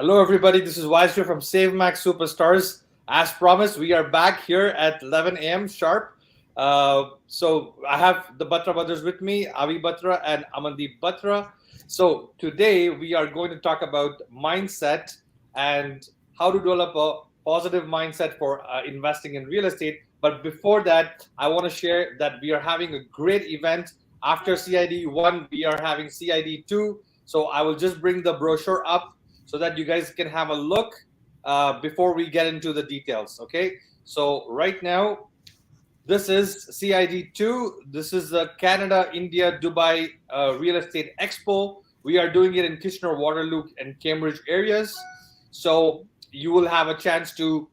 Hello, everybody. This is Wisher from SaveMax Superstars. As promised, we are back here at 11 a.m. sharp. So I have the Batra brothers with me, Avi Batra and Amandeep Batra. So today we are going to talk about mindset and how to develop a positive mindset for investing in real estate. But before that, I want to share that we are having a great event. After CID 1, we are having CID 2. So I will just bring the brochure up so that you guys can have a look before we get into the details. Okay. So right now, this is CID2. This is the Canada, India, Dubai Real Estate Expo. We are doing it in Kitchener, Waterloo, and Cambridge areas. So you will have a chance to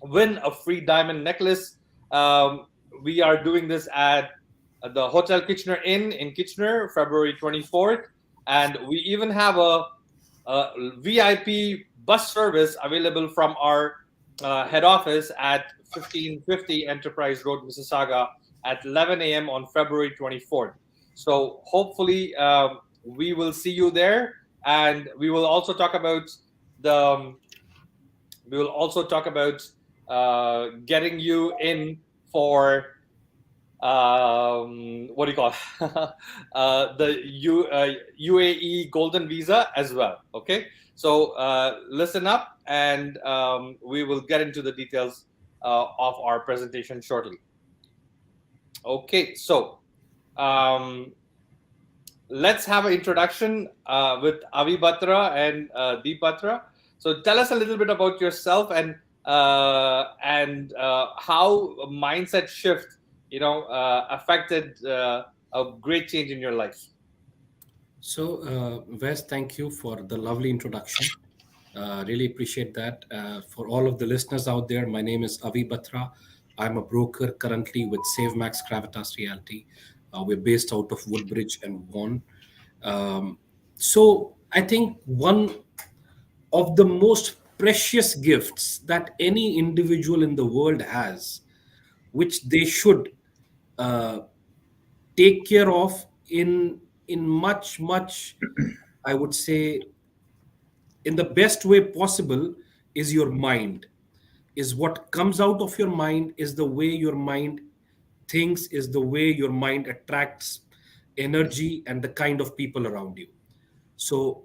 win a free diamond necklace. Um, we are doing this at the Hotel Kitchener Inn in Kitchener, February 24th. And we even have a VIP bus service available from our head office at 1550 Enterprise Road, Mississauga at 11 a.m. on February 24th. So hopefully we will see you there, and we will also talk about the we will also talk about getting you in for what do you call it? UAE Golden Visa as well. Okay, so listen up, and we will get into the details of our presentation shortly. Okay, so um, let's have an introduction with Avi Batra and Deep Batra. So tell us a little bit about yourself and how a mindset shift, affected a great change in your life. So, Wes, thank you for the lovely introduction. Really appreciate that. For all of the listeners out there, my name is Avi Batra. I'm a broker currently with SaveMax Gravitas Realty. We're based out of Woodbridge and Vaughan. So, I think one of the most precious gifts that any individual in the world has, which they should uh, take care of in much, I would say, in the best way possible, is your mind. Is what comes out of your mind, is the way your mind thinks, is the way your mind attracts energy and the kind of people around you. So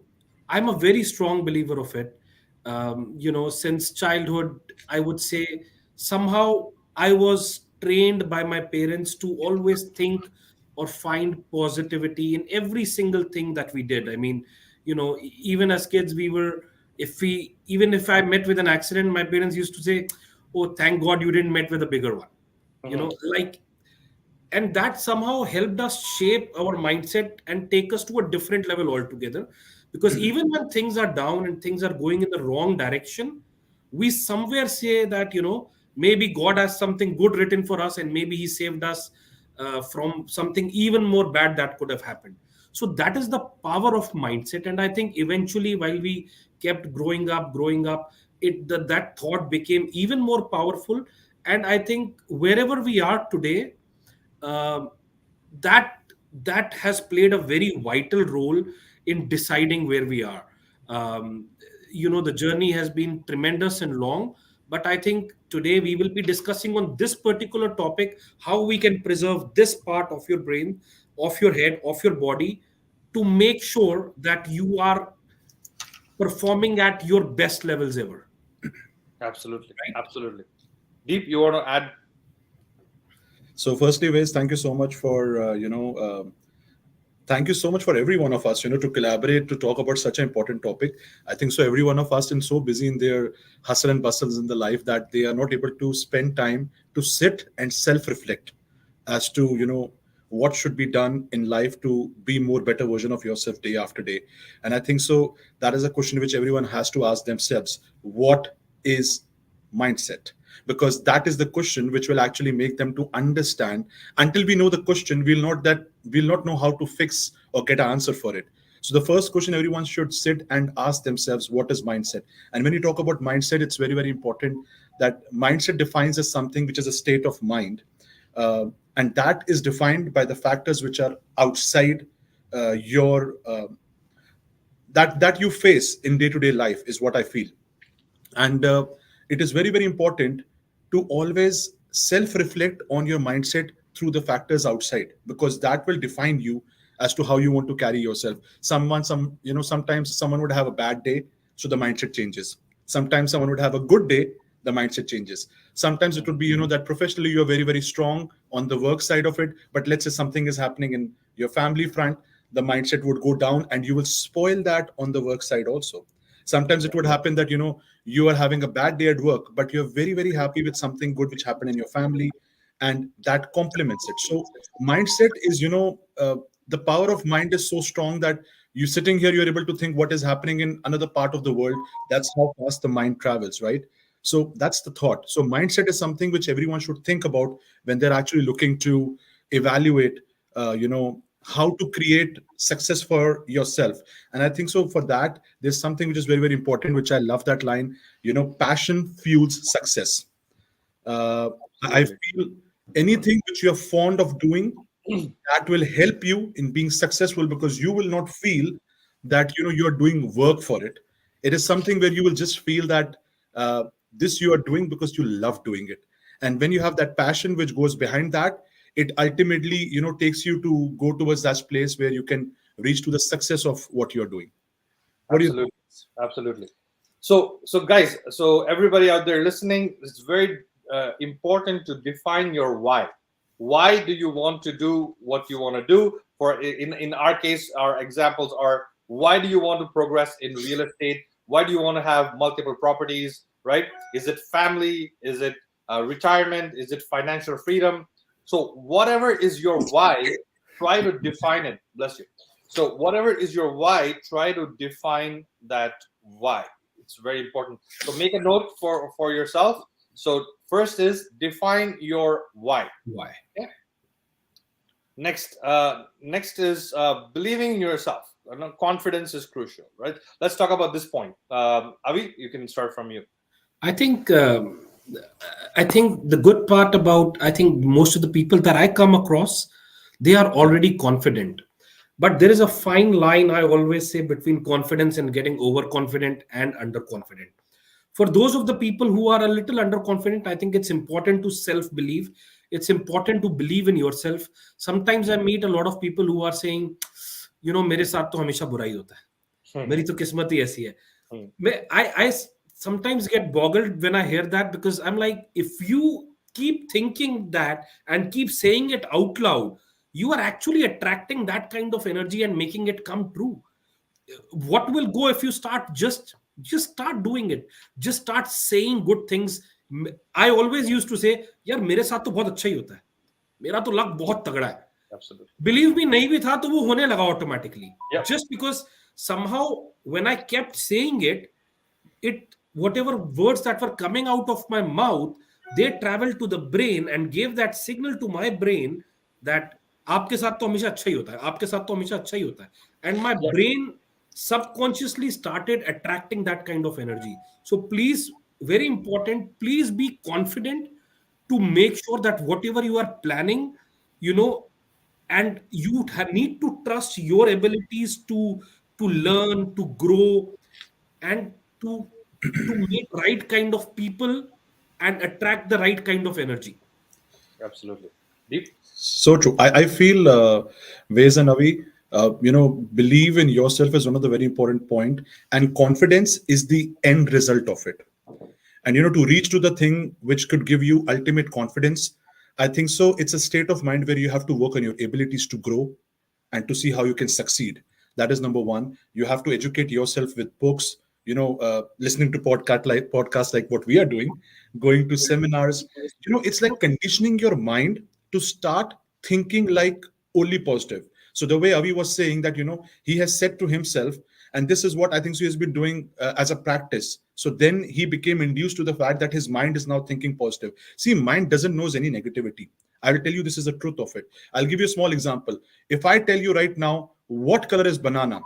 I'm a very strong believer of it. Since childhood, I would say somehow I was trained by my parents to always think or find positivity in every single thing that we did. I mean, even as kids, even if I met with an accident, my parents used to say, "Oh, thank God you didn't met with a bigger one." You Mhm. know, like and that somehow helped us shape our mindset and take us to a different level altogether, because even when things are down and things are going in the wrong direction, we somewhere say that maybe God has something good written for us, and maybe he saved us from something even more bad that could have happened. So that is the power of mindset. And I think eventually, while we kept growing up, that thought became even more powerful. And I think wherever we are today, um, that that has played a very vital role in deciding where we are. Um, the journey has been tremendous and long, but I think today we will be discussing on this particular topic, how we can preserve this part of your brain, of your head, of your body, to make sure that you are performing at your best levels ever. Absolutely, Right? absolutely. Deep, you want to add? So, firstly, Wes, thank you so much for thank you so much for every one of us, to collaborate to talk about such an important topic. I think so. Every one of us is so busy in their hustle and bustles in the life that they are not able to spend time to sit and self-reflect as to what should be done in life to be more better version of yourself day after day. And I think so that is a question which everyone has to ask themselves: what is mindset? Because that is the question which will actually make them to understand. Until we know the question, we'll not know how to fix or get an answer for it. So the first question everyone should sit and ask themselves: what is mindset? And when you talk about mindset, it's very, very important that mindset defines as something which is a state of mind, uh, and that is defined by the factors which are outside your that you face in day-to-day life is what I feel. And it is very, very important to always self-reflect on your mindset through the factors outside, because that will define you as to how you want to carry yourself. Sometimes someone would have a bad day, so the mindset changes. Sometimes someone would have a good day, the mindset changes. Sometimes it would be, that professionally you're very, very strong on the work side of it, but let's say something is happening in your family front, the mindset would go down and you will spoil that on the work side also. Sometimes it would happen that you are having a bad day at work, but you're very, very happy with something good which happened in your family, and that complements it. So mindset is, the power of mind is so strong that you sitting here, you're able to think what is happening in another part of the world. That's how fast the mind travels, right? So that's the thought. So mindset is something which everyone should think about when they're actually looking to evaluate, how to create success for yourself. And I think so for that, there's something which is very, very important, which I love that line, passion fuels success. I feel anything which you're fond of doing, that will help you in being successful, because you will not feel that you're doing work for it. It is something where you will just feel that this you are doing because you love doing it. And when you have that passion which goes behind that, it ultimately takes you to go towards that place where you can reach to the success of what you're doing. What do you think? Absolutely. So guys, so everybody out there listening, it's very important to define your why. Why do you want to do what you want to do? For in our case, our examples are: why do you want to progress in real estate? Why do you want to have multiple properties? Right? Is it family? Is it retirement? Is it financial freedom? So whatever is your why, try to define it. Bless you. So whatever is your why, try to define that why. It's very important. So make a note for yourself. So first is define your why. Why? Yeah. Next is believing in yourself. Confidence is crucial, right? Let's talk about this point. Avi, you can start from you. I think the good part about, I think most of the people that I come across, they are already confident. But there is a fine line, I always say, between confidence and getting overconfident and underconfident. For those of the people who are a little underconfident, I think it's important to self-believe. It's important to believe in yourself. Sometimes I meet a lot of people who are saying, मेरे साथ तो हमेशा बुराई होता है, मेरी तो किस्मत ही ऐसी है. I sometimes get boggled when I hear that, because I'm like, if you keep thinking that and keep saying it out loud, you are actually attracting that kind of energy and making it come true. What will go if you start just start doing it, just start saying good things. I always used to say, यार मेरे साथ तो बहुत अच्छा ही होता है, मेरा तो लक बहुत तगड़ा है. Absolutely. Believe me, नहीं भी था तो वो होने लगा automatically. Yeah. Just because somehow when I kept saying it whatever words that were coming out of my mouth, they traveled to the brain and gave that signal to my brain that आपके साथ तो हमेशा अच्छा ही होता है, आपके साथ तो हमेशा अच्छा ही होता है. And my brain subconsciously started attracting that kind of energy. So please, very important, please be confident to make sure that whatever you are planning, and you need to trust your abilities to learn, to grow, and to meet right kind of people and attract the right kind of energy. Absolutely. Deep. So true. I feel, Vez and Avi, believe in yourself is one of the very important point, and confidence is the end result of it. And to reach to the thing which could give you ultimate confidence, I think so it's a state of mind where you have to work on your abilities to grow and to see how you can succeed. That is number one. You have to educate yourself with books, listening to podcasts like what we are doing, going to seminars. It's like conditioning your mind to start thinking like only positive. So the way Avi was saying that, he has said to himself, and this is what I think so he has been doing as a practice. So then he became induced to the fact that his mind is now thinking positive. See, mind doesn't know any negativity. I will tell you, this is the truth of it. I'll give you a small example. If I tell you right now, what color is banana?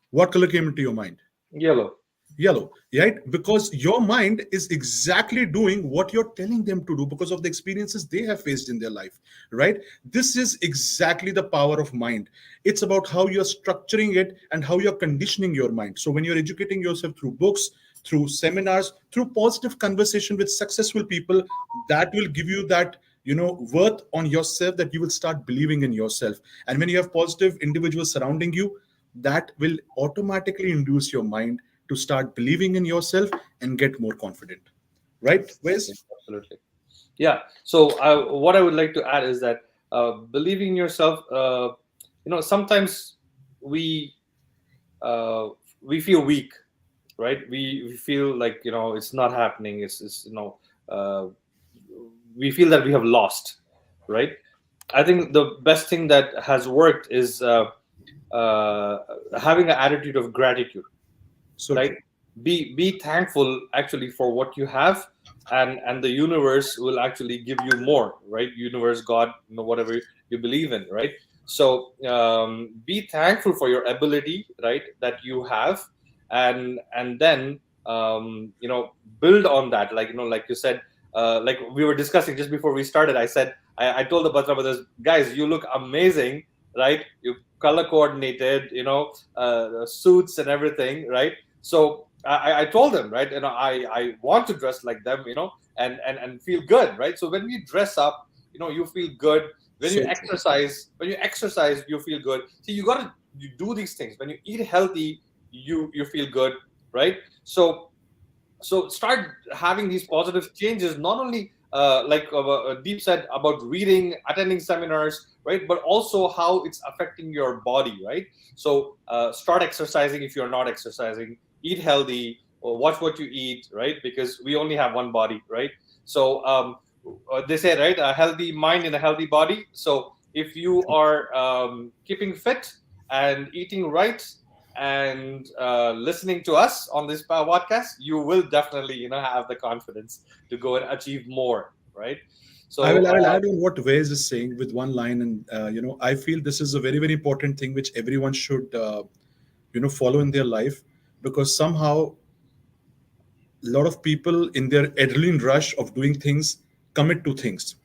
What color came into your mind? Yellow. Yellow, right? Because your mind is exactly doing what you're telling them to do because of the experiences they have faced in their life, right? This is exactly the power of mind. It's about how you're structuring it and how you're conditioning your mind. So when you're educating yourself through books, through seminars, through positive conversation with successful people, that will give you that, worth on yourself, that you will start believing in yourself. And when you have positive individuals surrounding you, that will automatically induce your mind to start believing in yourself and get more confident, right, Wes? Absolutely. Yeah. So what I would like to add is that believing in yourself. Sometimes we uh, we feel weak, right? We feel like it's not happening. Uh, we feel that we have lost, right? I think the best thing that has worked is uh, having an attitude of gratitude, So right? true. Be thankful actually for what you have, and the universe will actually give you more, right? Universe, God, whatever you believe in, right? So be thankful for your ability, right, that you have, and then build on that, like you said, like we were discussing just before we started. I told the Batra brothers, guys, you look amazing, right? You color coordinated, suits and everything, right? So I told them, right, I want to dress like them, and feel good, right? So when we dress up, you feel good. When you So true. exercise, you feel good. See, you do these things. When you eat healthy, you feel good, right? So start having these positive changes, not only like Deep said about reading, attending seminars, right, but also how it's affecting your body, right? So start exercising if you're not exercising, eat healthy, or watch what you eat, right? Because we only have one body, right? So they say, right, a healthy mind in a healthy body. So if you are keeping fit and eating right and listening to us on this podcast, you will definitely have the confidence to go and achieve more, right? I So will I will add on what Wes is saying with one line, and I feel this is a very very important thing which everyone should follow in their life, because somehow a lot of people in their adrenaline rush of doing things commit to things.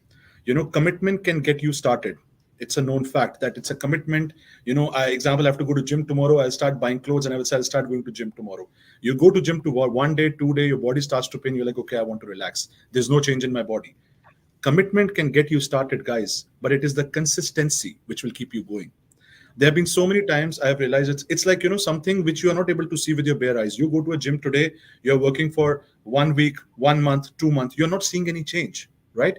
Commitment can get you started. It's a known fact that it's a commitment. I have to go to gym tomorrow. I'll start buying clothes and I'll start going to gym tomorrow. You go to gym to one day, 2 day, your body starts to pain. You're like, okay, I want to relax. There's no change in my body. Commitment can get you started, guys, but it is the consistency which will keep you going. There have been so many times I have realized it's like something which you are not able to see with your bare eyes. You go to a gym today, you're working for 1 week, 1 month, 2 months, you're not seeing any change, right?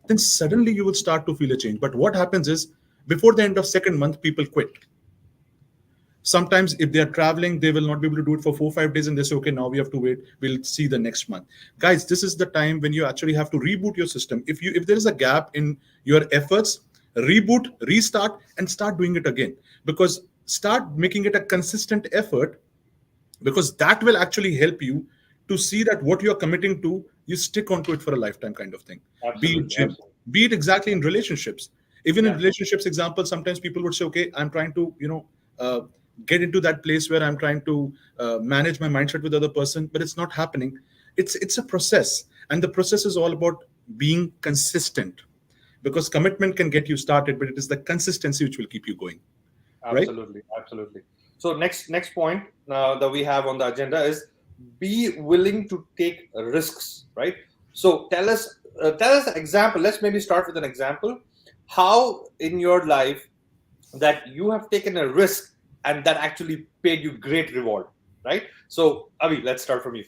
Then suddenly you will start to feel a change. But what happens is, before the end of second month, people quit. Sometimes if they are traveling, they will not be able to do it for 4 5 days, and they say, okay, now we have to wait, we'll see the next month. Guys, this is the time when you actually have to reboot your system. If there is a gap in your efforts, reboot, restart, and start doing it again. Because start making it a consistent effort, because that will actually help you to see that what you're committing to, you stick onto it for a lifetime kind of thing. Be it absolutely, gym, absolutely. be it exactly in relationships. Even in Yeah, relationships, example, sometimes people would say, okay, I'm trying to uh, get into that place where I'm trying to manage my mindset with the other person, but it's not happening. It's a process, and the process is all about being consistent, because commitment can get you started, but it is the consistency which will keep you going, right? absolutely, absolutely. So next point that we have on the agenda is be willing to take risks, right? So tell us an example. Let's maybe start with an example. How in your life that you have taken a risk and that actually paid you great reward, right? So Avi, let's start from you.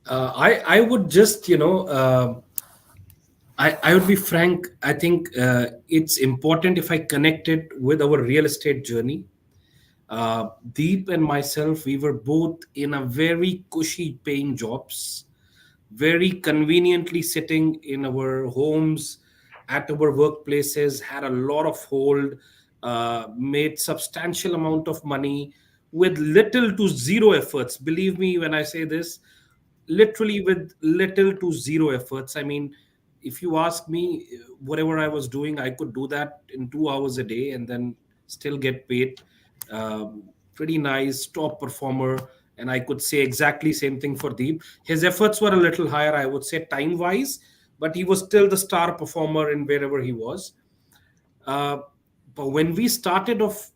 I would just I would be frank. I think it's important if I connect it with our real estate journey. Deep and myself, we were both in a very cushy paying jobs, very conveniently sitting in our homes, at our workplaces, had a lot of hold, made substantial amount of money with little to zero efforts. Believe me when I say this, literally with little to zero efforts. I mean, if you ask me, whatever I was doing, I could do that in 2 hours a day and then still get paid. Pretty nice, top performer, And I could say exactly same thing for Deep. His efforts were a little higher, I would say, time wise, but he was still the star performer in wherever he was. Uh, but when we started off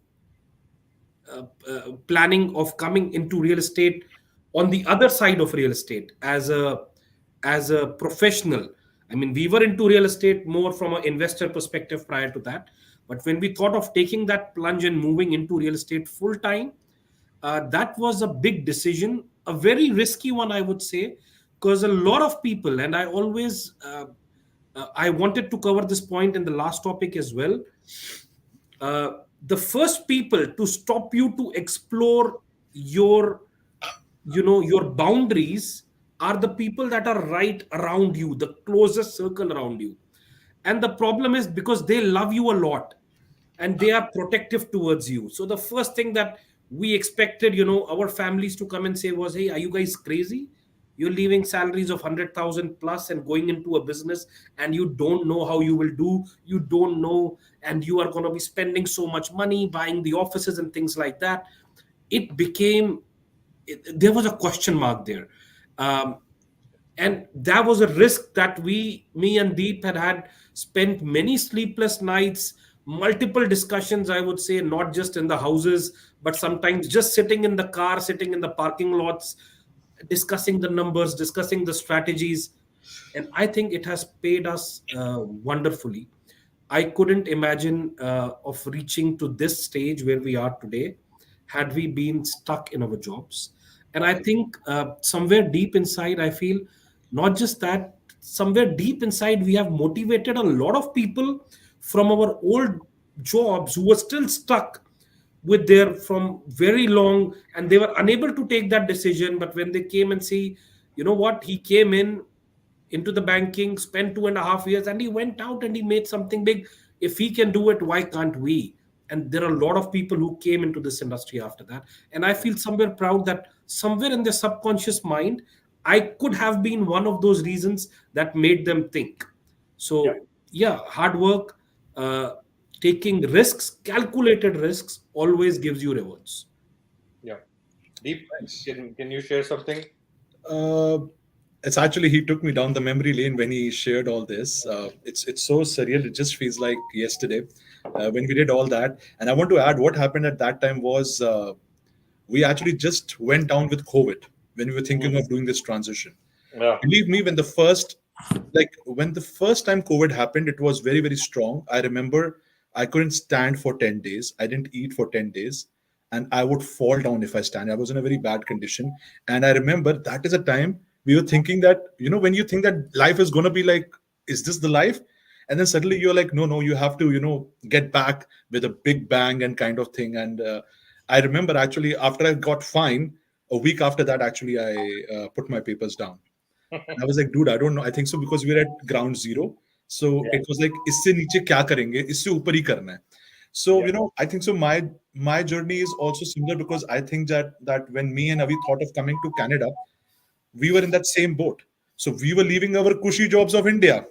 planning of coming into real estate on the other side of real estate as a professional, I mean, we were into real estate more from an investor perspective prior to that. But when we thought of taking that plunge and moving into real estate full time, that was a big decision, a very risky one, I would say, because a lot of people, and I always, I wanted to cover this point in the last topic as well. Uh, the first people to stop you to explore your, your boundaries are the people that are right around you, the closest circle around you. And the problem is because they love you a lot and they are protective towards you. So the first thing that we expected, our families to come and say was, hey, are you guys crazy? You're leaving salaries of 100,000 plus and going into a business, and you don't know how you will do. You don't know, and you are going to be spending so much money buying the offices and things like that. It became, there was a question mark there. Um, and that was a risk that me and Deep had spent many sleepless nights, multiple discussions, I would say, not just in the houses, but sometimes just sitting in the car, sitting in the parking lots, discussing the numbers, discussing the strategies. And I think it has paid us wonderfully. I couldn't imagine of reaching to this stage where we are today had we been stuck in our jobs. And I think somewhere deep inside, I feel not just that, somewhere deep inside, we have motivated a lot of people from our old jobs who were still stuck with their from very long, and they were unable to take that decision. But when they came and see, you know what, he came in into the banking, spent 2.5 years, and he went out and he made something big. If he can do it, why can't we? And there are a lot of people who came into this industry after that. And I feel somewhere proud that somewhere in their subconscious mind, I could have been one of those reasons that made them think. Yeah. So, yeah, hard work, taking risks, calculated risks, always gives you rewards. Yeah. Deep, can you share something? Uh, it's actually, he took me down the memory lane when he shared all this. It's so surreal. It just feels like yesterday when we did all that. And I want to add, what happened at that time was we actually just went down with COVID when we were thinking of doing this transition. Yeah. Believe me, when the first time COVID happened, it was very, very strong. I remember I couldn't stand for 10 days. I didn't eat for 10 days. And I would fall down if I stand. I was in a very bad condition. And I remember that is a time we were thinking that, when you think that life is going to be like, is this the life? And then suddenly you're like, no, you have to, get back with a big bang and kind of thing. And I remember actually after I got fine, a week after that, actually, I put my papers down. I was like, dude, I don't know. I think so because we're at ground zero. So Yeah. it was like, isse niche kya karenge? Isse upar hi karna hai. So, Yeah. I think so my journey is also similar because I think that when me and Avi thought of coming to Canada, we were in that same boat. So we were leaving our cushy jobs of India.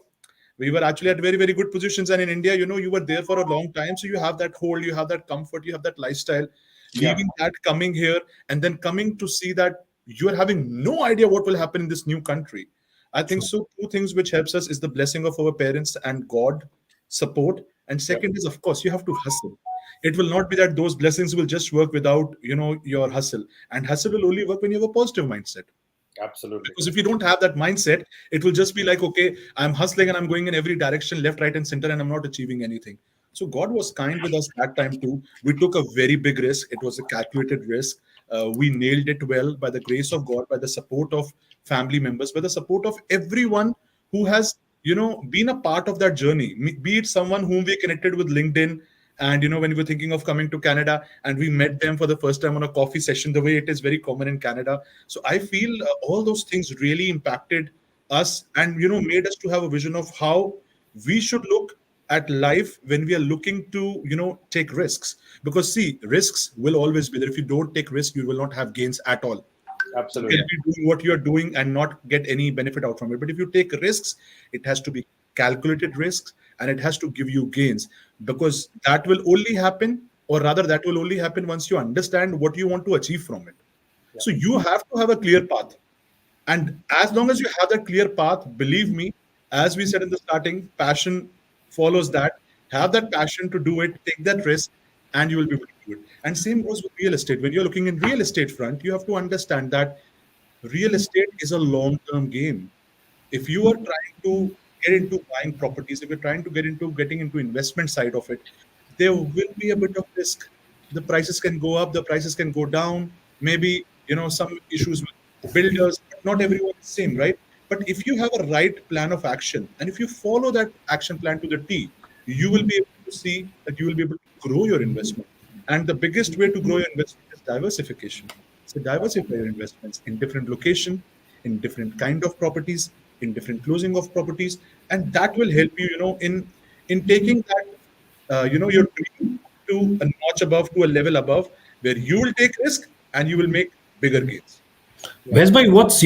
We were actually at very, very good positions. And in India, you were there for a long time. So you have that hold, you have that comfort, you have that lifestyle. Yeah. Leaving that, coming here, and then coming to see that you are having no idea what will happen in this new country. I think so. Two things which helps us is the blessing of our parents and God support. And second is, of course, you have to hustle. It will not be that those blessings will just work without, your hustle. And hustle will only work when you have a positive mindset. Absolutely. Because if you don't have that mindset, it will just be like, okay, I'm hustling and I'm going in every direction, left, right, and center, and I'm not achieving anything. So God was kind with us that time too. We took a very big risk. It was a calculated risk. We nailed it well by the grace of God, by the support of family members, by the support of everyone who has, been a part of that journey. Be it someone whom we connected with LinkedIn, and when we were thinking of coming to Canada, and we met them for the first time on a coffee session, the way it is very common in Canada. So I feel all those things really impacted us, and made us to have a vision of how we should look at life when we are looking to take risks. Because see, risks will always be there. If you don't take risks, you will not have gains at all. You Absolutely. can be doing what you're doing and not get any benefit out from it. But if you take risks, it has to be calculated risks, and it has to give you gains, because that will only happen, or rather, that will only happen once you understand what you want to achieve from it. So you have to have a clear path. And as long as you have that clear path, believe me, as we said in the starting, passion follows that. Have that passion to do it, take that risk, and you will be able to do it. And same goes with real estate. When you're looking in real estate front, you have to understand that real estate is a long-term game. If you are trying to get into buying properties, if you're trying to get into getting into investment side of it, there will be a bit of risk. The prices can go up, the prices can go down. Maybe some issues with builders. Not everyone is same, right? But if you have a right plan of action, and if you follow that action plan to the T, you will be able to see that you will be able to grow your investment. And the biggest way to grow your investment is diversification. So diversify your investments in different location, in different kind of properties, in different closing of properties, and that will help you, in taking that, your dream to a notch above, to a level above, where you will take risk and you will make bigger gains. Wesbhai, what's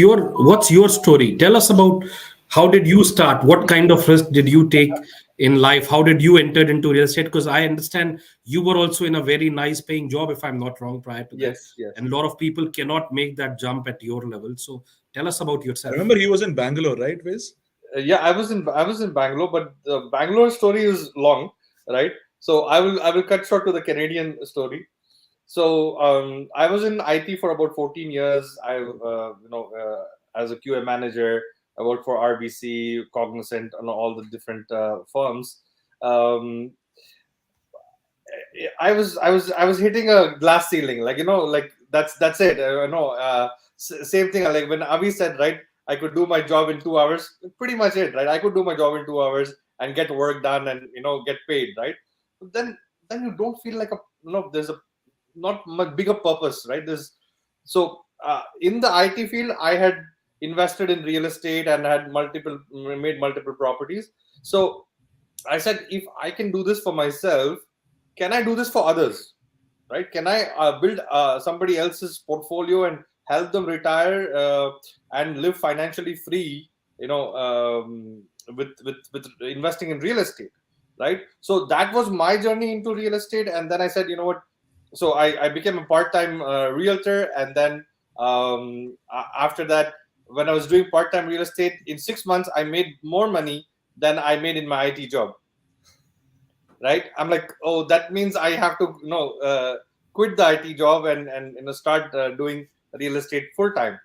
your story? Tell us about how did you start? What kind of risk did you take in life? How did you enter into real estate? Because I understand you were also in a very nice paying job, if I'm not wrong, prior to that. Yes, yes. And a lot of people cannot make that jump at your level. So tell us about I yourself. remember he was in Bangalore, right, Wes? Yeah, I was in Bangalore, but the Bangalore story is long, right? So I will cut short to the Canadian story. So I was in IT for about 14 years. As a QA manager, I worked for RBC, Cognizant, and all the different firms. I was hitting a glass ceiling, like that's it. Same thing. Like when Avi said, right, I could do my job in 2 hours. Pretty much it, right? I could do my job in 2 hours and get work done and get paid, right? But then you don't feel like there's a not much bigger purpose, right? In the IT field, I had invested in real estate and had made multiple properties. So I said, if I can do this for myself, can I do this for others, right? Can I build somebody else's portfolio and help them retire and live financially free, with investing in real estate, right? So that was my journey into real estate. And then I said, you know what? So I became a part-time realtor, and then after that, when I was doing part-time real estate, in 6 months I made more money than I made in my IT job. Right? I'm like, oh, that means I have to quit the IT job and start doing real estate full-time.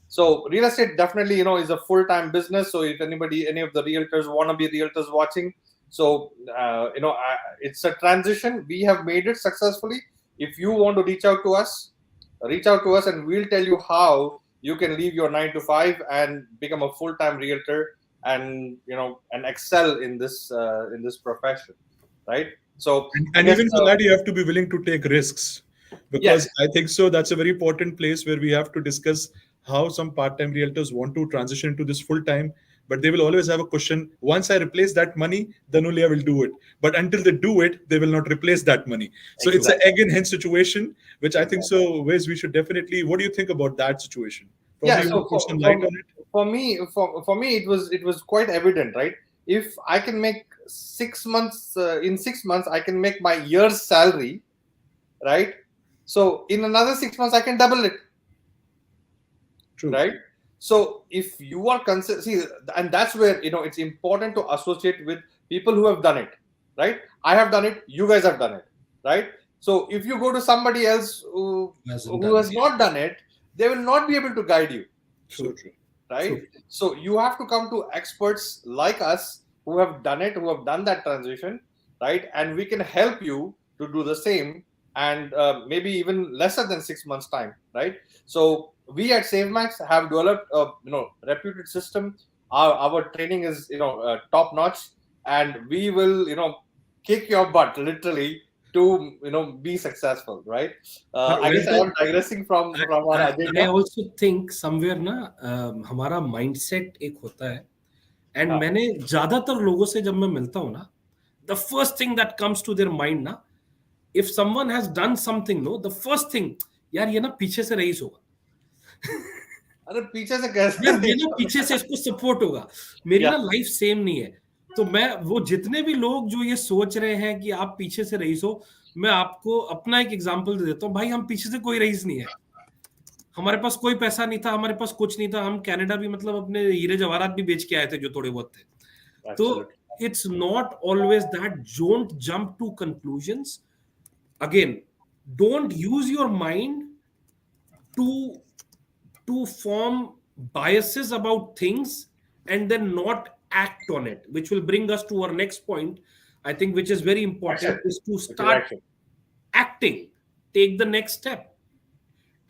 So real estate definitely is a full-time business. So if any of the realtors want to be realtors watching, so it's a transition. We have made it successfully. If you want to reach out to us, and we'll tell you how you can leave your 9 to 5 and become a full-time realtor and excel in this profession, right? So and even for that, you have to be willing to take risks, because yes. I think so that's a very important place where we have to discuss how some part-time realtors want to transition into this full-time, but they will always have a question. Once I replace that money, then only I will do it. But until they do it, they will not replace that money. So It's an egg and hen situation, which I think so, Wes, we should definitely. What do you think about that situation? Probably for me, it was quite evident, right? If I can make 6 months, in 6 months, I can make my year's salary, right? So in another 6 months, I can double it. True. Right? So if you are and that's where it's important to associate with people who have done it, right? I have done it, you guys have done it, right? So if you go to somebody else who has not done it, they will not be able to guide you. So true. Right? True. So you have to come to experts like us who have done it, who have done that transition, right? And we can help you to do the same, and maybe even lesser than 6 months time, right? So we at SaveMax have developed a reputed system. Our training is top notch, and we will kick your butt literally to be successful, right? I guess I am digressing from our agenda. I also think somewhere ना हमारा mindset एक होता है, and मैंने ज़्यादातर लोगों से जब मैं मिलता हूँ ना, the first thing that comes to their mind ना, if someone has done something, the first thing, यार ये ना पीछे से रईस होगा, अरे पीछे से कैसे यार ये ना पीछे से इसको सपोर्ट होगा, मेरी ना लाइफ सेम नहीं है. तो मैं वो जितने भी लोग जो ये सोच रहे हैं कि आप पीछे से रईस हो, मैं आपको अपना एक एग्जांपल दे देता हूँ. भाई हम पीछे से कोई रईस नहीं है, हमारे पास कोई पैसा नहीं था, हमारे पास कुछ नहीं था, हम कनाडा भी मतलब अपने हीरे जवाहरात भी बेच के आए थे जो थोड़े बहुत थे. तो Absolutely. it's not always that. Don't jump to conclusions. Again, don't use your mind to form biases about things and then not act on it, which will bring us to our next point, I think, which is very important, Action. is to Which is start action. acting. Take the next step,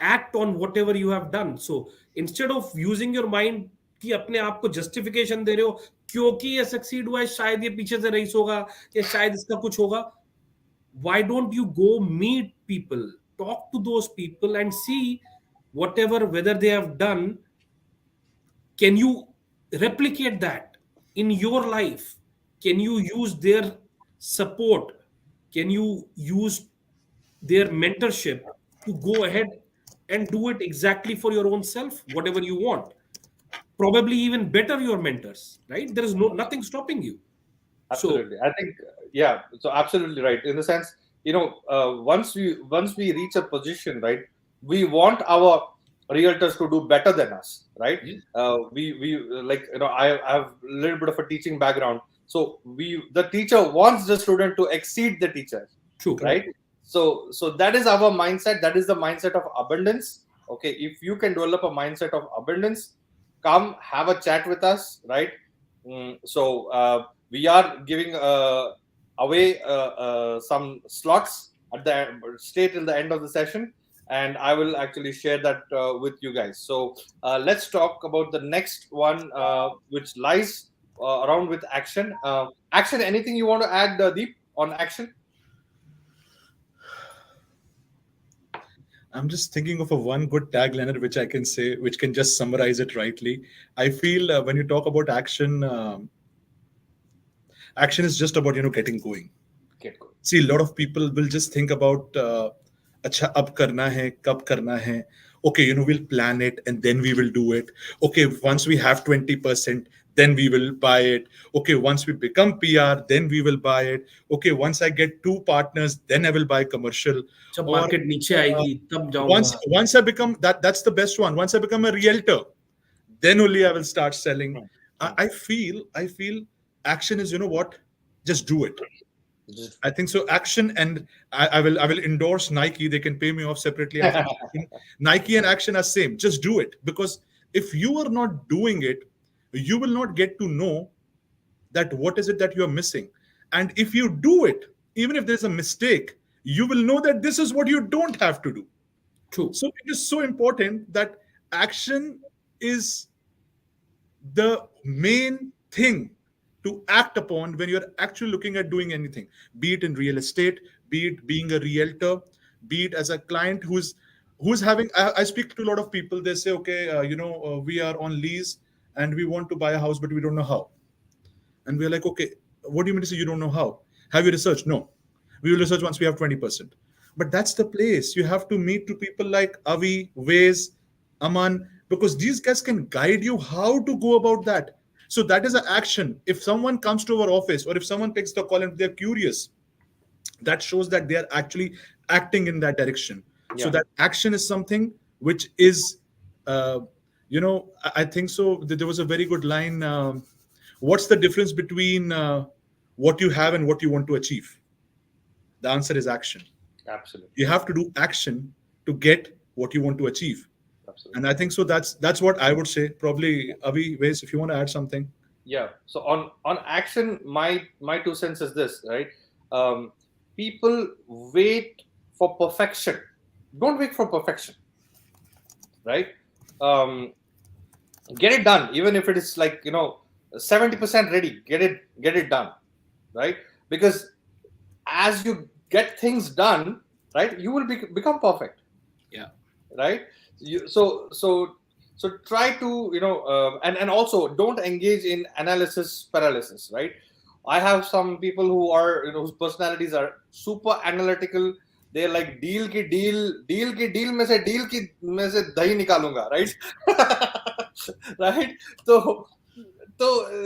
act on whatever you have done. So instead of using your mind कि अपने आप को justification दे रहे हो क्योंकि ये succeed हुआ है, शायद ये पीछे से रईस होगा या शायद इसका कुछ होगा, why don't you go meet people, talk to those people and see whatever whether they have done, can you replicate that in your life, can you use their support, can you use their mentorship to go ahead and do it exactly for your own self, whatever you want, probably even better your mentors, right? There is nothing stopping you. Absolutely. I think, yeah, so absolutely right. In the sense, once we reach a position, right, we want our realtors to do better than us, right? We like, I have a little bit of a teaching background. So the teacher wants the student to exceed the teacher. True. Right? So that is our mindset. That is the mindset of abundance. Okay. If you can develop a mindset of abundance, come have a chat with us, right? We are giving away some slots at the stay till the end of the session, and I will actually share that with you guys. So let's talk about the next one, which lies around with action. Action. Anything you want to add, Deep, on action? I'm just thinking of one good tagline which I can say, which can just summarize it rightly. I feel when you talk about action, action is just about getting going. Get going. See, a lot of people will just think about, "Acha, ab karna hai, kab karna hai." Okay, we'll plan it and then we will do it. Okay, once we have 20%, then we will buy it. Okay, once we become PR, then we will buy it. Okay, once I get 2 partners, then I will buy commercial. जब Or, market नीचे आएगी तब जाऊंगा. once I become that's the best one. Once I become a realtor, then only I will start selling. I feel action is, what? Just do it. I think so. Action, and I will endorse Nike. They can pay me off separately. I think Nike and action are same. Just do it, because if you are not doing it, you will not get to know that what is it that you are missing. And if you do it, even if there's a mistake, you will know that this is what you don't have to do. True. So it is so important that action is the main thing to act upon when you're actually looking at doing anything, be it in real estate, be it being a realtor, be it as a client who's having. I speak to a lot of people. They say, okay, we are on lease and we want to buy a house, but we don't know how. And we're like, okay, what do you mean to say you don't know how? Have you researched? No. We will research once we have 20%. But that's the place. You have to meet to people like Avi, Waze, Aman, because these guys can guide you how to go about that. So that is an action. If someone comes to our office or if someone takes the call and they're curious, that shows that they are actually acting in that direction. Yeah. So that action is something which is, I think so. There was a very good line. What's the difference between what you have and what you want to achieve? The answer is action. Absolutely. You have to do action to get what you want to achieve. Absolutely. And I think so. That's what I would say. Probably, Avi, Waze, if you want to add something. Yeah. So on action, my 2 cents is this, right? People wait for perfection. Don't wait for perfection, right? Get it done, even if it is like 70% ready. Get it done, right? Because as you get things done, right, you will become perfect. Yeah. Right. So try to and also don't engage in analysis paralysis, right? I have some people who are whose personalities are super analytical. They're like deal mein se dahi nikalunga, right? Right. So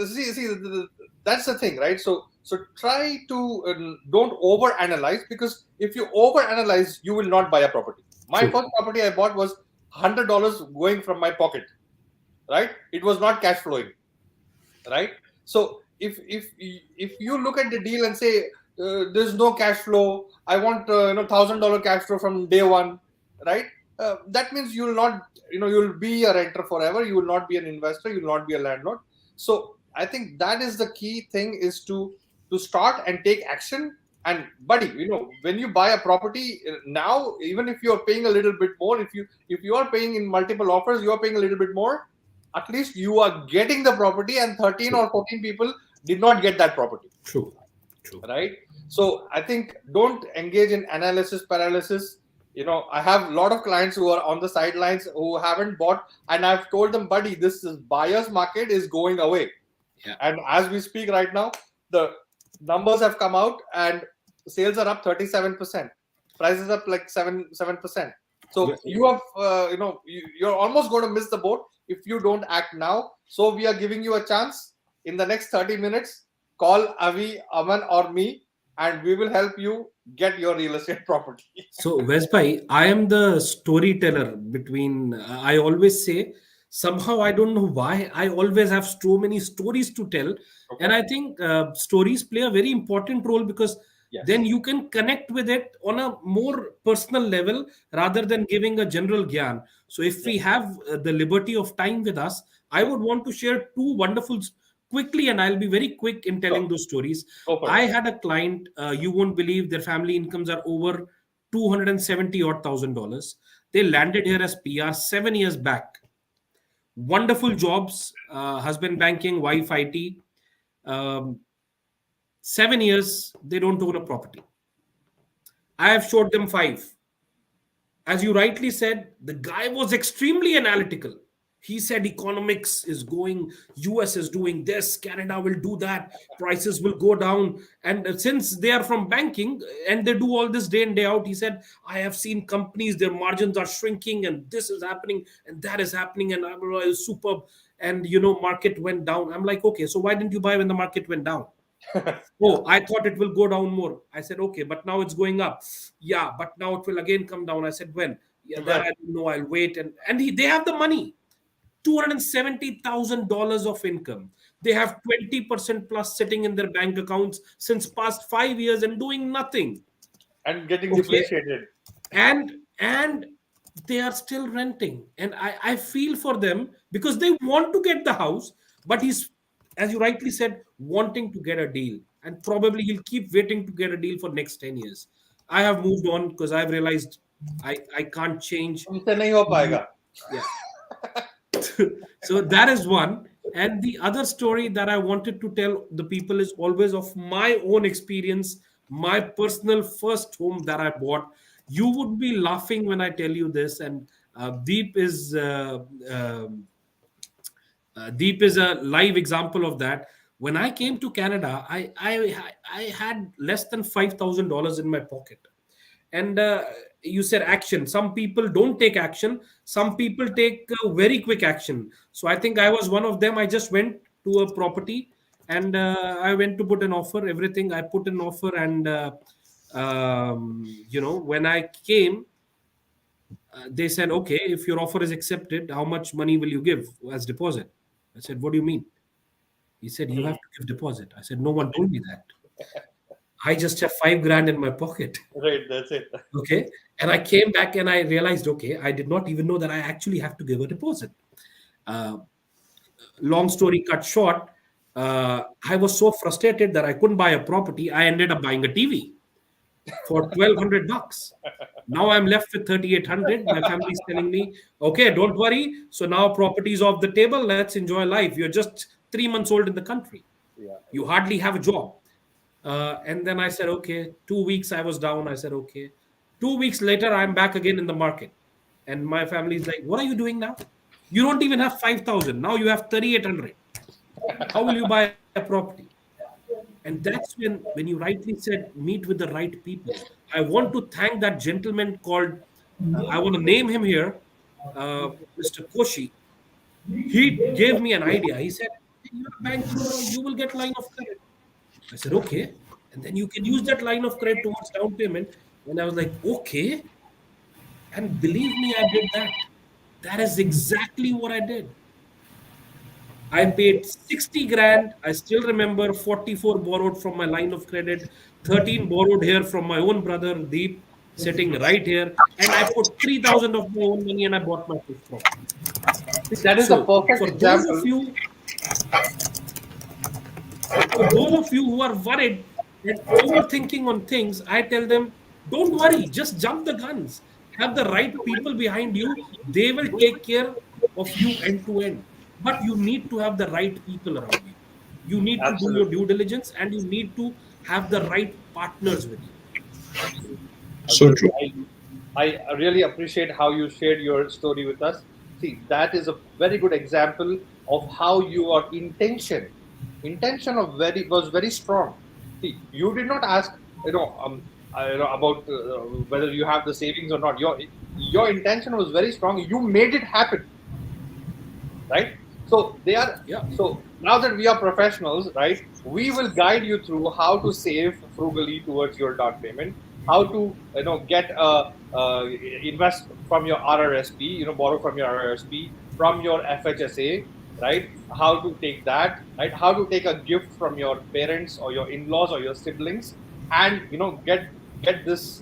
see that's the thing, right? So try to don't over analyze, because if you over analyze, you will not buy a property. My first property I bought was $100 going from my pocket, right? It was not cash flowing, right? So if you look at the deal and say there's no cash flow, I want $1,000 cash flow from day one, right? That means you will not, you'll be a renter forever. You will not be an investor. You will not be a landlord. So I think that is the key thing, is to start and take action. And buddy, when you buy a property now, even if you are paying a little bit more, if you are paying in multiple offers, you are paying a little bit more. At least you are getting the property, and 13 or 14 people did not get that property. True. Right? So I think don't engage in analysis paralysis. I have a lot of clients who are on the sidelines who haven't bought, and I've told them, buddy, this is buyer's market is going away. Yeah. And as we speak right now, the numbers have come out and sales are up 37%. Prices up like 7%. So you have, you're almost going to miss the boat if you don't act now. So we are giving you a chance. In the next 30 minutes, call Avi, Aman, or me, and we will help you get your real estate property. So, Vesbhai, I am the storyteller between. I always say, somehow I don't know why, I always have so many stories to tell, and I think stories play a very important role, because then you can connect with it on a more personal level rather than giving a general gyan. So, if we have the liberty of time with us, I would want to share two wonderful quickly, and I'll be very quick in telling those stories. I had a client, you won't believe, their family incomes are over $270,000. They landed here as PR 7 years back. Wonderful jobs, husband banking, wife IT. 7 years, they don't own a property. I have showed them 5. As you rightly said, the guy was extremely analytical. He said economics is going, US is doing this, Canada will do that, prices will go down. And since they are from banking and they do all this day in, day out, he said, I have seen companies, their margins are shrinking and this is happening and that is happening, and I'm superb. And, market went down. I'm like, okay, so why didn't you buy when the market went down? Oh, I thought it will go down more. I said, okay, but now it's going up. Yeah, but now it will again come down. I said, when? Yeah, that I don't know, I'll wait. And they have the money. $270,000 of income. They have 20% plus sitting in their bank accounts since past 5 years and doing nothing. And getting depreciated. And they are still renting. And I feel for them, because they want to get the house, but he's, as you rightly said, wanting to get a deal. And probably he'll keep waiting to get a deal for next 10 years. I have moved on because I've realized I can't change. Yeah. So that is one. And the other story that I wanted to tell the people is always of my own experience, my personal first home that I bought. You would be laughing when I tell you this. And Deep is a live example of that. When I came to Canada, I had less than $5,000 in my pocket. And you said action. Some people don't take action. Some people take very quick action. So I think I was one of them. I just went to a property and I went to put an offer. Everything I put an offer, and when I came, they said, okay, if your offer is accepted, how much money will you give as deposit? I said, what do you mean? He said, you have to give deposit. I said, no one told me that. I just have $5,000 in my pocket. Right, that's it. Okay. And I came back and I realized, okay, I did not even know that I actually have to give a deposit. Long story cut short, I was so frustrated that I couldn't buy a property. I ended up buying a TV for $1,200. Now I'm left with $3,800. My family's telling me, okay, don't worry. So now property is off the table. Let's enjoy life. You're just 3 months old in the country. Yeah. You hardly have a job. And then I said, okay, 2 weeks I was down. I said, okay. 2 weeks later, I'm back again in the market. And my family's like, what are you doing now? You don't even have 5,000. Now you have 3,800. How will you buy a property? And that's when you rightly said, meet with the right people. I want to thank that gentleman called, I want to name him here, Mr. Koshi. He gave me an idea. He said, you're a bank, you will get line of credit. I said, okay. And then you can use that line of credit towards down payment. And I was like, okay. And believe me, I did that. That is exactly what I did. I paid 60 grand. I still remember 44 borrowed from my line of credit, 13 borrowed here from my own brother Deep, sitting right here. And I put 3,000 of my own money and I bought my first property. That is a So perfect for those of example. you, for those of you who are worried and overthinking on things, I tell them, don't worry, just jump the guns. Have the right people behind you. They will take care of you end to end. But you need to have the right people around you. You need to do your Absolutely. due diligence and you need to have the right partners with you. Absolutely. So Absolutely. true. I really appreciate how you shared your story with us. See, that is a very good example of how your intention of very was very strong. See, you did not ask, about whether you have the savings or not. Your intention was very strong. You made it happen, right? So they are. Yeah. So now that we are professionals, right, we will guide you through how to save frugally towards your down payment, how to get invest from your RRSP, borrow from your RRSP, from your FHSA, right? How to take that, right? How to take a gift from your parents or your in-laws or your siblings, and get this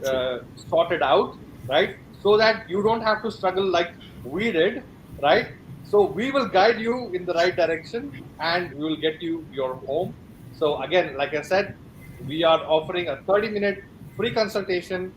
sorted out, right? So that you don't have to struggle like we did, right? So we will guide you in the right direction and we will get you your home. So again, like I said, we are offering a 30-minute free consultation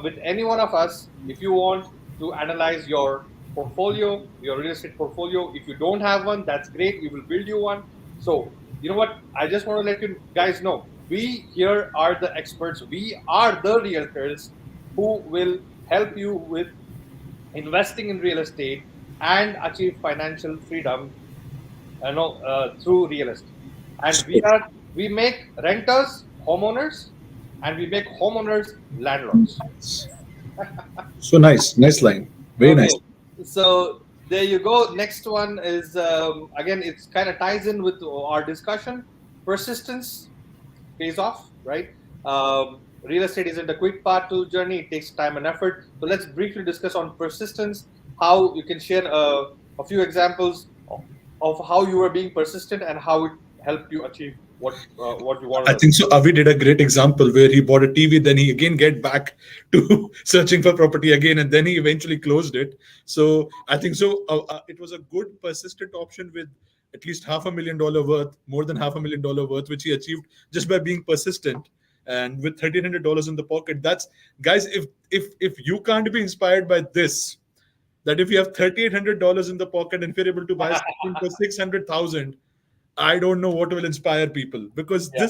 with any one of us if you want to analyze your portfolio, your real estate portfolio. If you don't have one, that's great. We will build you one. So, you know what? I just want to let you guys know we here are the experts. We are the realtors who will help you with investing in real estate and achieve financial freedom, through real estate. And So, we make renters homeowners, and we make homeowners landlords. so nice. Nice line. Very nice. Okay, so there you go. Next one is, again, it's kind of ties in with our discussion. Persistence pays off, right? Real estate isn't a quick path to journey; it takes time and effort. So let's briefly discuss on persistence. How you can share a few examples of how you were being persistent and how it helped you achieve what you wanted I to achieve. think so. Avi did a great example where he bought a TV, then he again get back to searching for property again, and then he eventually closed it. So I think so. It was a good persistent option with at least $500,000 worth, more than $500,000 worth, which he achieved just by being persistent. And with $1,300 in the pocket, that's guys. If you can't be inspired by this, that if you have $3,800 in the pocket and if you're able to buy something for 600,000, I don't know what will inspire people, because Yeah,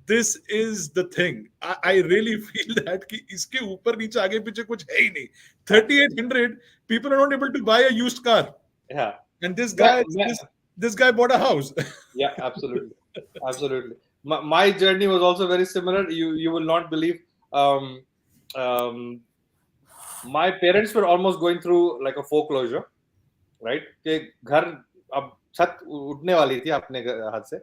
this is the thing. I really feel that कि इसके ऊपर नीचे आगे पीछे कुछ है ही नहीं. 3,800 people are not able to buy a used car, yeah, and this Ma- guy ma- this guy bought a house. yeah, absolutely, absolutely. My journey was also very similar. You will not believe. Um, um, my parents were almost going through like a foreclosure, right? कि घर अब छत उठने वाली थी अपने हाथ से.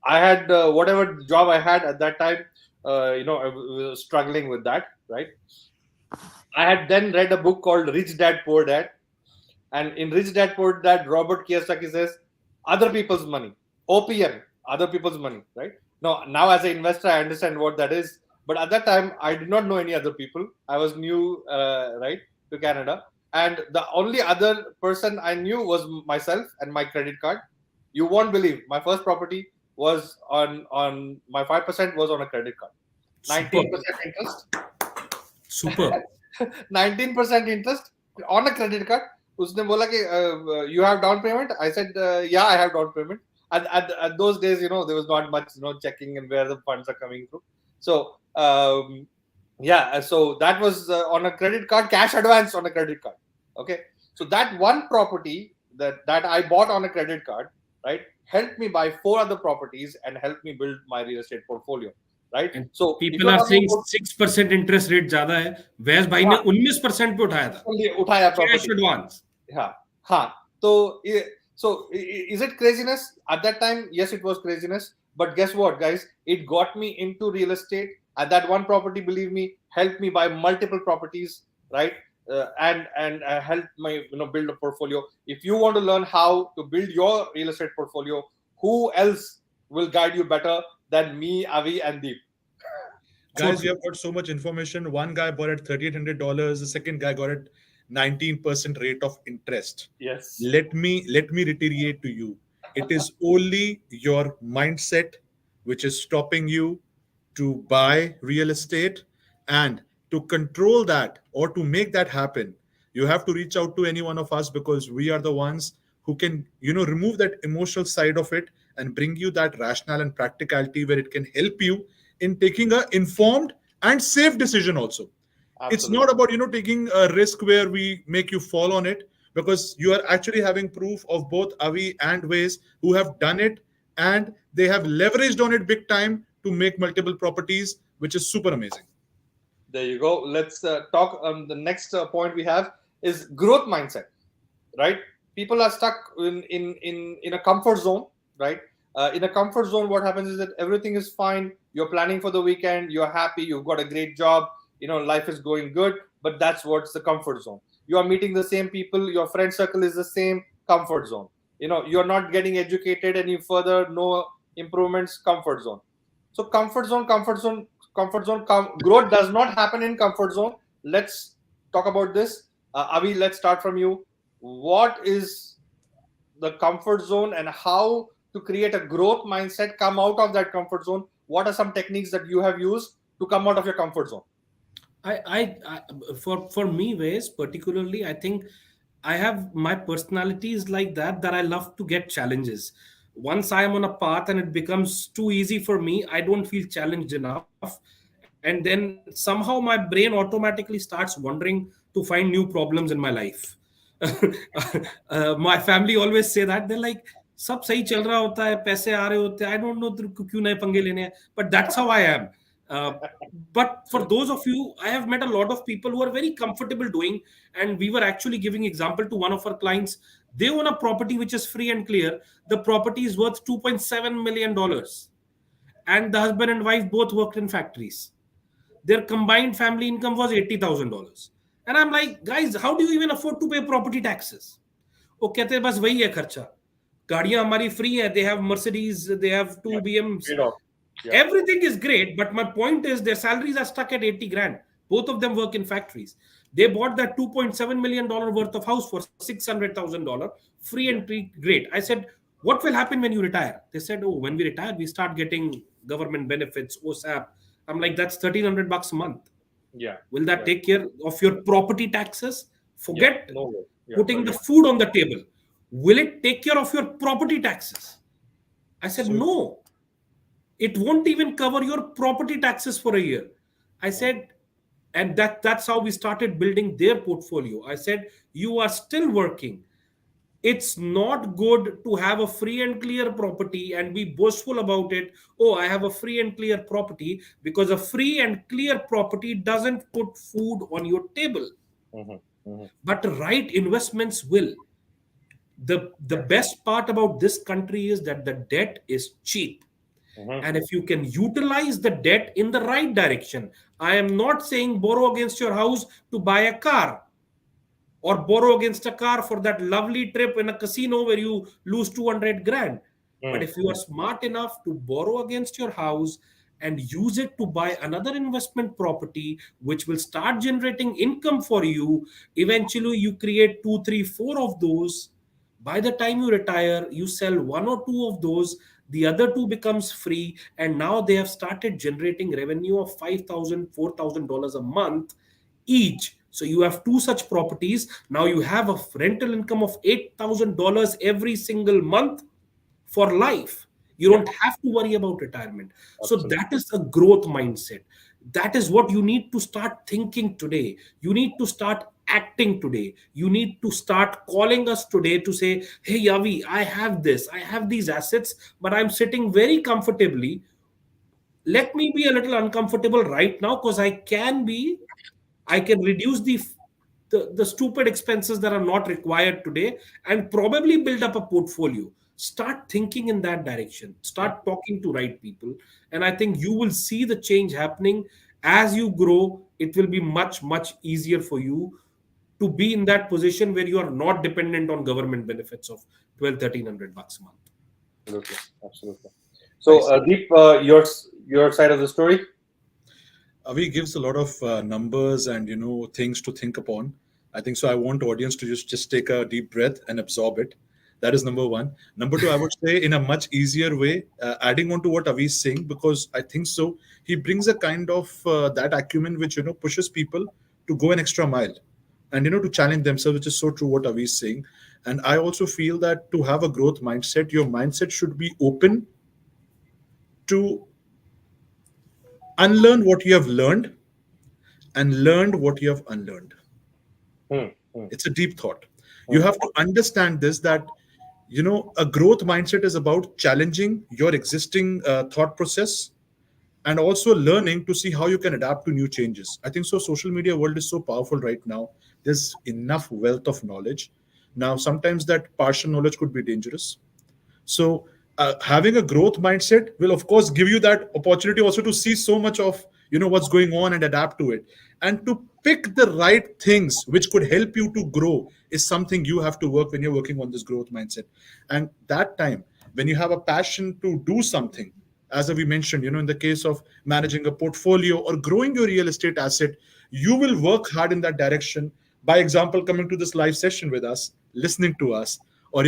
I had whatever job I had at that time. I was struggling with that, right? I had then read a book called Rich Dad Poor Dad, and in Rich Dad Poor Dad, Robert Kiyosaki says, "Other people's money, OPM, other people's money." Right? Now as an investor, I understand what that is. But at that time, I did not know any other people. I was new, right, to Canada, and the only other person I knew was myself and my credit card. You won't believe, my first property was on my 5% was on a credit card, Super. 19% interest. Super. 19% interest on a credit card. उसने बोला कि you have down payment. I said, yeah, I have down payment. At those days, there was not much checking and where the funds are coming through. So yeah, so that was on a credit card, cash advance on a credit card. Okay, so that one property that I bought on a credit card, right, helped me buy 4 other properties and helped me build my real estate portfolio, right? And So if people you're are talking saying about 6% interest rate ज्यादा है. वैस भाई ने 19% पे उठाया था. only उठाया Cash property. advance. Yeah. Huh. So is it craziness? At that time, yes, it was craziness. But guess what, guys? It got me into real estate. And that one property, believe me, helped me buy multiple properties, right? and help my build a portfolio. If you want to learn how to build your real estate portfolio, who else will guide you better than me, Avi, and Deep? Guys, you have got so much information. One guy bought at $3,800. The second guy got it 19% rate of interest. Yes. Let me reiterate to you. It is only your mindset which is stopping you to buy real estate, and to control that or to make that happen, you have to reach out to any one of us, because we are the ones who can remove that emotional side of it and bring you that rationale and practicality where it can help you in taking a informed and safe decision also. It's Absolutely. not about taking a risk where we make you fall on it, because you are actually having proof of both Avi and Ways who have done it, and they have leveraged on it big time to make multiple properties, which is super amazing. There you go. Let's talk. The next point we have is growth mindset. Right? People are stuck in a comfort zone. Right? In a comfort zone, what happens is that everything is fine. You're planning for the weekend. You're happy. You've got a great job. Life is going good. But that's what's the comfort zone. You are meeting the same people. Your friend circle is the same. Comfort zone. You're not getting educated any further. No improvements. Comfort zone. So comfort zone. Growth does not happen in comfort zone. Let's talk about this. Avi, let's start from you. What is the comfort zone, and how to create a growth mindset, come out of that comfort zone? What are some techniques that you have used to come out of your comfort zone? For me, Ways particularly, I think I have my personality is like that I love to get challenges. Once I am on a path and it becomes too easy for me, I don't feel challenged enough, and then somehow my brain automatically starts wondering to find new problems in my life. My family always say that, they're like, सब सही चल रहा होता है, पैसे आ रहे होते हैं, I don't know तेरे को क्यों नए पंगे लेने हैं, but that's how I am. uh, but for those of you, I have met a lot of people who are very comfortable doing, and we were actually giving example to one of our clients. They own a property which is free and clear. The property is worth $2.7 million, and the husband and wife both worked in factories. Their combined family income was $80,000. And I'm like, guys, how do you even afford to pay property taxes? वो कहते हैं बस वही है खर्चा, गाड़ियां हमारी free है, they have Mercedes, they have two BMs, everything is great, but my point is their salaries are stuck at 80 grand. Both of them work in factories. They bought that $2.7 million worth of house for $600,000, free and great. I said, what will happen when you retire? They said, oh, when we retire, we start getting government benefits, OSAP. I'm like, that's $1,300 a month. Yeah. Will that take care of your property taxes? Forget putting the way. food on the table. Will it take care of your property taxes? I said, no. It won't even cover your property taxes for a year. I said, and that's how we started building their portfolio. I said, you are still working. It's not good to have a free and clear property and be boastful about it. Oh, I have a free and clear property, because a free and clear property doesn't put food on your table. But right investments will. The best part about this country is that the debt is cheap. And if you can utilize the debt in the right direction, I am not saying borrow against your house to buy a car, or borrow against a car for that lovely trip in a casino where you lose 200 grand. But if you are smart enough to borrow against your house and use it to buy another investment property, which will start generating income for you, eventually you create 2, 3, 4 of those. By the time you retire, you sell 1 or 2 of those, the other 2 becomes free, and now they have started generating revenue of $5,000, $4,000 a month each. So you have 2 such properties. Now you have a rental income of $8,000 every single month for life. You don't have to worry about retirement. Absolutely. So that is a growth mindset. That is what you need to start thinking today. You need to start acting today. You need to start calling us today to say, hey, Yavi, I have this. I have these assets, but I'm sitting very comfortably. Let me be a little uncomfortable right now, because I can reduce the stupid expenses that are not required today and probably build up a portfolio. Start thinking in that direction. Start talking to right people. And I think you will see the change happening as you grow. It will be much, much easier for you. to be in that position where you are not dependent on government benefits of 1,200-1,300 bucks a month. Absolutely, absolutely. So, Nice. Deep, your side of the story. Avi gives a lot of numbers and things to think upon. I think so. I want audience to just take a deep breath and absorb it. That is number one. Number two, I would say in a much easier way, adding on to what Avi is saying, because I think so. He brings a kind of that acumen which pushes people to go an extra mile, and to challenge themselves, which is so true what Avi is saying. And I also feel that to have a growth mindset, your mindset should be open to unlearn what you have learned and learned what you have unlearned. Hmm, hmm, It's a deep thought. You hmm. have to understand this, that a growth mindset is about challenging your existing thought process and also learning to see how you can adapt to new changes. I think so. Social media world is so powerful right now. There's enough wealth of knowledge. Now, sometimes that partial knowledge could be dangerous. So, having a growth mindset will, of course, give you that opportunity also to see so much of what's going on and adapt to it, and to pick the right things which could help you to grow is something you have to work when you're working on this growth mindset. And that time, when you have a passion to do something, as we mentioned, in the case of managing a portfolio or growing your real estate asset, you will work hard in that direction. By example, coming to this live session with us, listening to us, or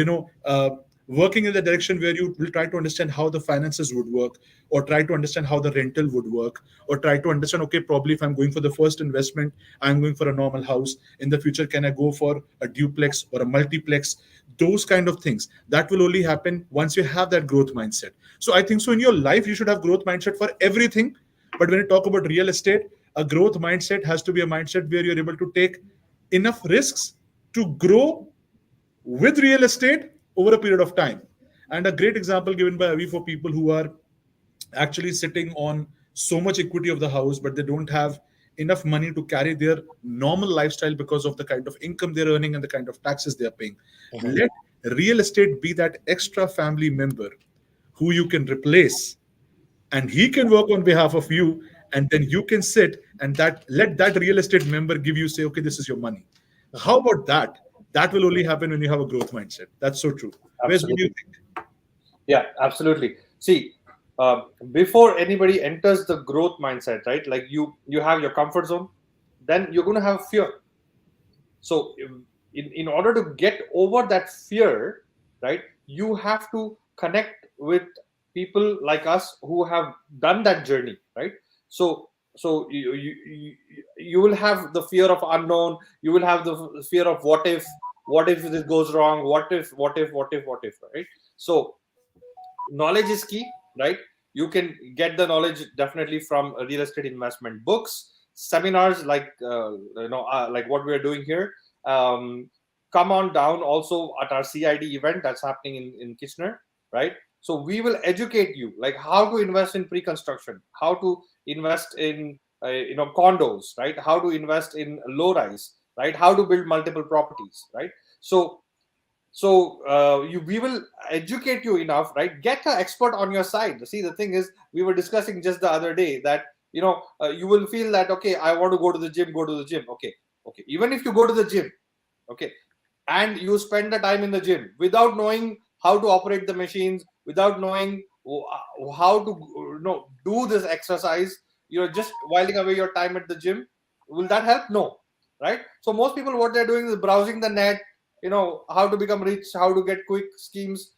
working in the direction where you will try to understand how the finances would work, or try to understand how the rental would work, or try to understand, okay, probably if I'm going for the first investment, I'm going for a normal house. In the future, can I go for a duplex or a multiplex? Those kind of things that will only happen once you have that growth mindset. So I think so in your life you should have growth mindset for everything. But when you talk about real estate, a growth mindset has to be a mindset where you're able to take enough risks to grow with real estate over a period of time. And a great example given by Avi for people who are actually sitting on so much equity of the house, but they don't have enough money to carry their normal lifestyle because of the kind of income they're earning and the kind of taxes they're paying. Mhm. Let real estate be that extra family member who you can replace, and he can work on behalf of you, and then you can sit and that let that real estate member give you, say, okay, this is your money. How about that? That will only happen when you have a growth mindset. That's so true. Whereas, what do you Absolutely. think? Yeah, absolutely. See, before anybody enters the growth mindset, right? Like you have your comfort zone, then you're going to have fear. So, in order to get over that fear, right, you have to connect with people like us who have done that journey, right? So, you will have the fear of unknown. You will have the fear of what if this goes wrong? What if, right? So, knowledge is key, right? You can get the knowledge definitely from real estate investment books, seminars like what we are doing here. um, Come on down also at our CID event that's happening in Kitchener, right? So we will educate you like how to invest in pre-construction, how to invest in condos, right? How to invest in low rise, right? How to build multiple properties, right? So we will educate you enough, right? Get an expert on your side. See, the thing is, we were discussing just the other day that you will feel that, okay, I want to go to the gym. Go to the gym. Okay, even if you go to the gym, okay, and you spend the time in the gym without knowing how to operate the machines, without knowing how to do this exercise, you're just whiling away your time at the gym. Will that help? No, right? So most people, what they're doing is browsing the net, how to become rich, how to get quick schemes,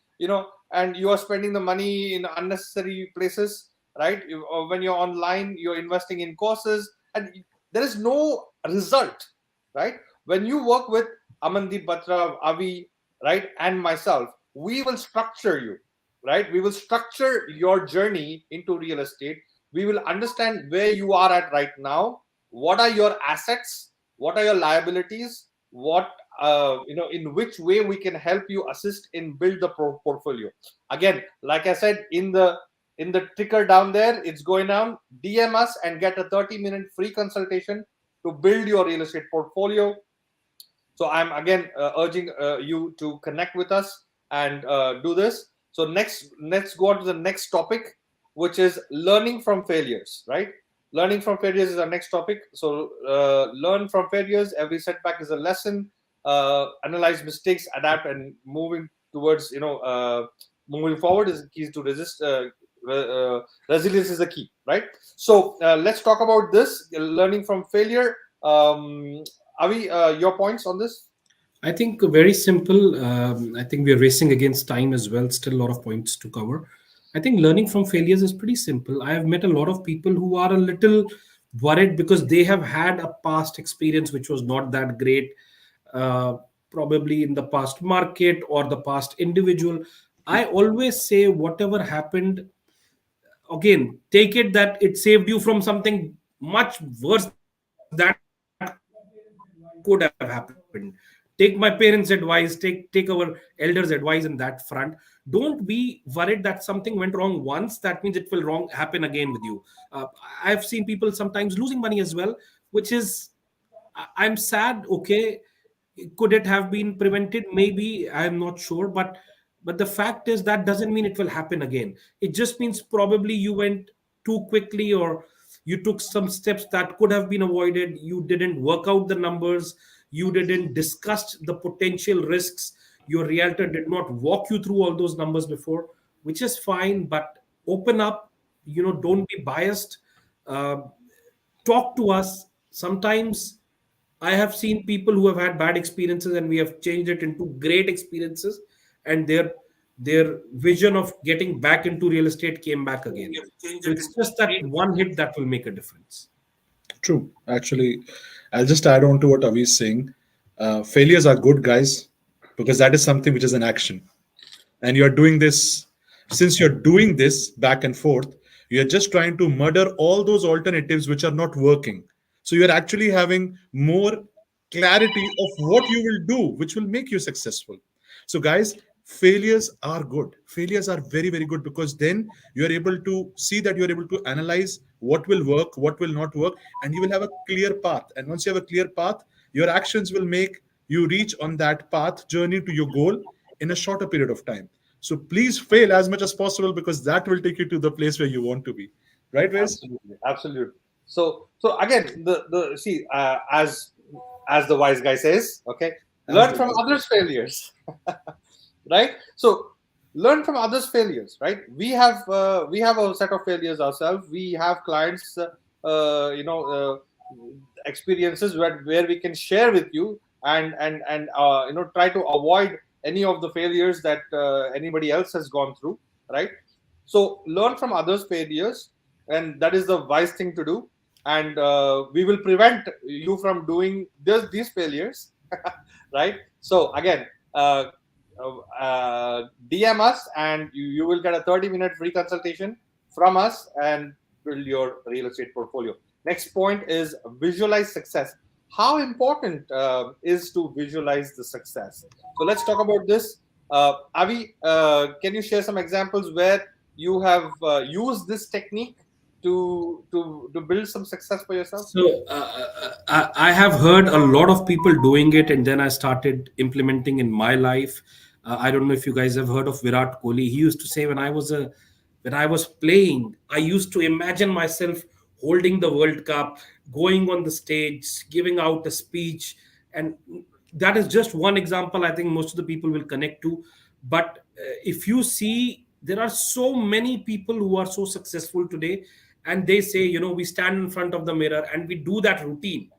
and you are spending the money in unnecessary places, right? When you're online, you're investing in courses, and there is no result, right? When you work with Amandeep Batra, Avi, right, and myself, we will structure you, right? We will structure your journey into real estate. We will understand where you are at right now. What are your assets? What are your liabilities? What in which way we can help you assist in build the portfolio. Again, like I said, in the ticker down there, it's going down. DM us and get a 30-minute free consultation to build your real estate portfolio. So I'm again urging you to connect with us and do this. So let's go on to the next topic, which is learning from failures, right? Learning from failures is our next topic. So learn from failures. Every setback is a lesson. Analyze mistakes, adapt, and moving towards moving forward is the keys to resist. Resilience is the key, right? So let's talk about this learning from failure. Avi, your points on this? I think very simple. I think we are racing against time as well. Still a lot of points to cover. I think learning from failures is pretty simple. I have met a lot of people who are a little worried because they have had a past experience which was not that great, uh, probably in the past market or the past individual. I always say, whatever happened, again, take it that it saved you from something much worse that could have happened. Take my parents advice, take our elders advice in that front. Don't be worried that something went wrong once, that means it will wrong happen again with you. I've seen people sometimes losing money as well, which is, I'm sad. Okay, could it have been prevented? Maybe, I'm not sure, but the fact is that doesn't mean it will happen again. It just means probably you went too quickly, or you took some steps that could have been avoided. You didn't work out the numbers, you didn't discuss the potential risks, your realtor did not walk you through all those numbers before, which is fine. But open up, don't be biased. uh, Talk to us. Sometimes I have seen people who have had bad experiences and we have changed it into great experiences, and their vision of getting back into real estate came back again. So it's just that one hit that will make a difference. True. Actually, I'll just add on to what Avi is saying. Failures are good, guys, because that is something which is an action. And you're doing this, since you're doing this back and forth, you're just trying to murder all those alternatives which are not working. So you're actually having more clarity of what you will do, which will make you successful. So, guys, failures are good. Failures are very, very good, because then you're able to see that you're able to analyze what will work, what will not work, and you will have a clear path. And once you have a clear path, your actions will make you reach on that path journey to your goal in a shorter period of time. So please fail as much as possible, because that will take you to the place where you want to be. Right, Wes? Absolutely, absolutely. So again, the see, as the wise guy says, okay, learn from others' failures, right? So learn from others' failures, right? We have a set of failures ourselves. We have clients, experiences where we can share with you, and try to avoid any of the failures that anybody else has gone through, right? So learn from others' failures, and that is the wise thing to do. And we will prevent you from doing these failures, right? So again, DM us, and you will get a 30-minute free consultation from us and build your real estate portfolio. Next point is visualize success. How important is to visualize the success? So let's talk about this. Avi, can you share some examples where you have used this technique to build some success for yourself? So I have heard a lot of people doing it, and then I started implementing in my life. I don't know if you guys have heard of Virat Kohli. He used to say, when I was playing, I used to imagine myself holding the World Cup, going on the stage, giving out a speech, and that is just one example. I think most of the people will connect to. But if you see, there are so many people who are so successful today, and they say, we stand in front of the mirror and we do that routine.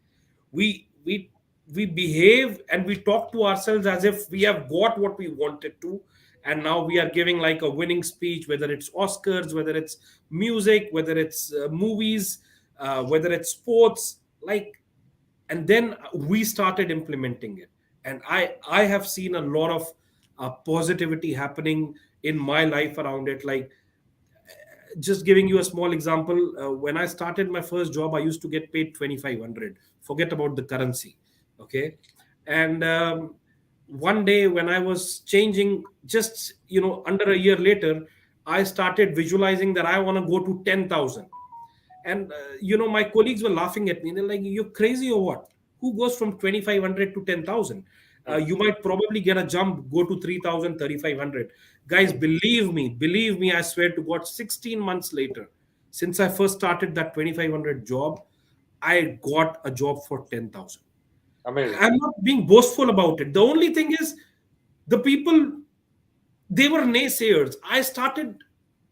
We we we behave and we talk to ourselves as if we have got what we wanted to, and now we are giving like a winning speech, whether it's Oscars, whether it's music, whether it's movies, whether it's sports, like. And then we started implementing it, and I have seen a lot of positivity happening in my life around it. Like, just giving you a small example, when I started my first job, I used to get paid 2500. Forget about the currency. Okay. And one day when I was changing, just under a year later, I started visualizing that I want to go to 10,000. And my colleagues were laughing at me. They're like, you're crazy or what? Who goes from 2500 to 10,000? You might probably get a jump, go to 3,000, 3,500. Guys, believe me, I swear to God, 16 months later, Since I first started that 2500 job, I got a job for 10,000. Amazing. I'm not being boastful about it. The only thing is, the people, they were naysayers. I started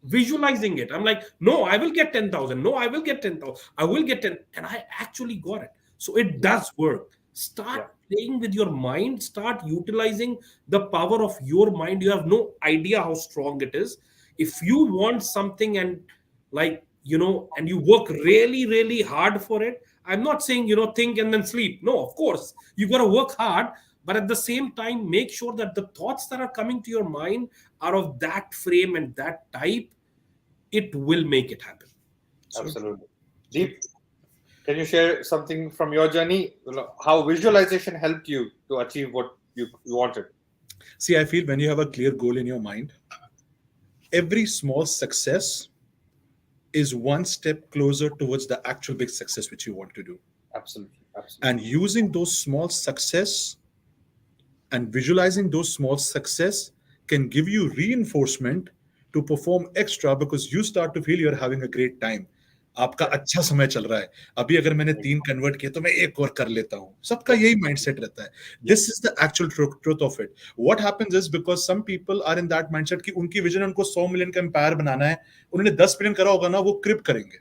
visualizing it. I'm like, no, I will get 10,000. No, I will get 10,000. I will get 10. And I actually got it. So it does work. Start playing with your mind. Start utilizing the power of your mind. You have no idea how strong it is. If you want something and, like, and you work really, really hard for it, I'm not saying, think and then sleep. No, of course, you got to work hard. But at the same time, make sure that the thoughts that are coming to your mind are of that frame and that type. It will make it happen. Absolutely. Deep, can you share something from your journey? How visualization helped you to achieve what you wanted? See, I feel when you have a clear goal in your mind, every small success is one step closer towards the actual big success which you want to do. Absolutely. Absolutely. And using those small success and visualizing those small success can give you reinforcement to perform extra, because you start to feel you're having a great time. आपका अच्छा समय चल रहा है, अभी अगर मैंने 3 convert किए तो मैं एक और कर लेता हूँ. सबका यही माइंडसेट रहता है. This is the actual truth of it. What happens is, because some people are in that mindset कि उनकी विजन उनको 100 मिलियन का एम्पायर बनाना है, उन्होंने 10 मिलियन करा होगा ना, वो क्रिप करेंगे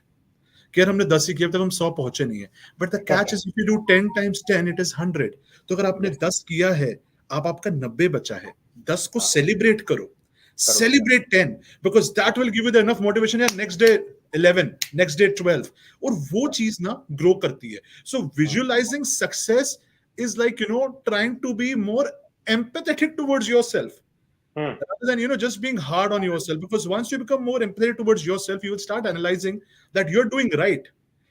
कि यार हमने 10 ही किया, तब हम 100 पहुंचे नहीं है. But the catch is, if you do 10 times 10 it is 100. तो अगर आपने 10 किया है, आपका 90 बचा है, 10 को सेलिब्रेट करो. Celebrate 10, because that will give you the enough motivation. यार next day 11, next day 12, और वो चीज ना ग्रो करती है. So visualizing success is like, trying to be more empathetic towards yourself, rather than, just being hard on yourself. Because once you become more empathetic towards yourself, you will start analyzing that you're doing right.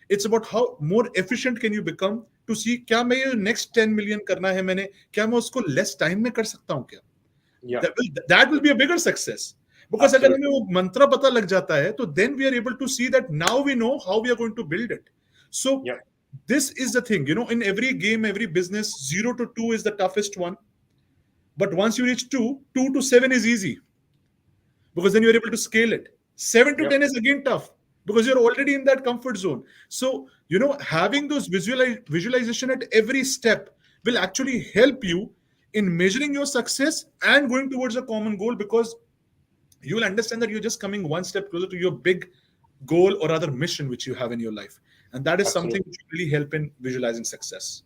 It's about how more efficient can you become to see क्या मैं ये next 10 million करना है, मैंने क्या मैं उसको less time में कर सकता हूँ क्या? That will be a bigger success. Because अगर हमें वो मंत्र पता लग जाता है, तो then we are able to see that now we know how we are going to build it. So this is the thing, in every game, every business, 0 to 2 is the toughest one. But once you reach 2 to 7 is easy, because then you're able to scale it. 7 to 10 is again tough, because you're already in that comfort zone. So, having those visualization at every step will actually help you in measuring your success and going towards a common goal, because you will understand that you're just coming one step closer to your big goal, or other mission which you have in your life. And that is something which will really help in visualizing success.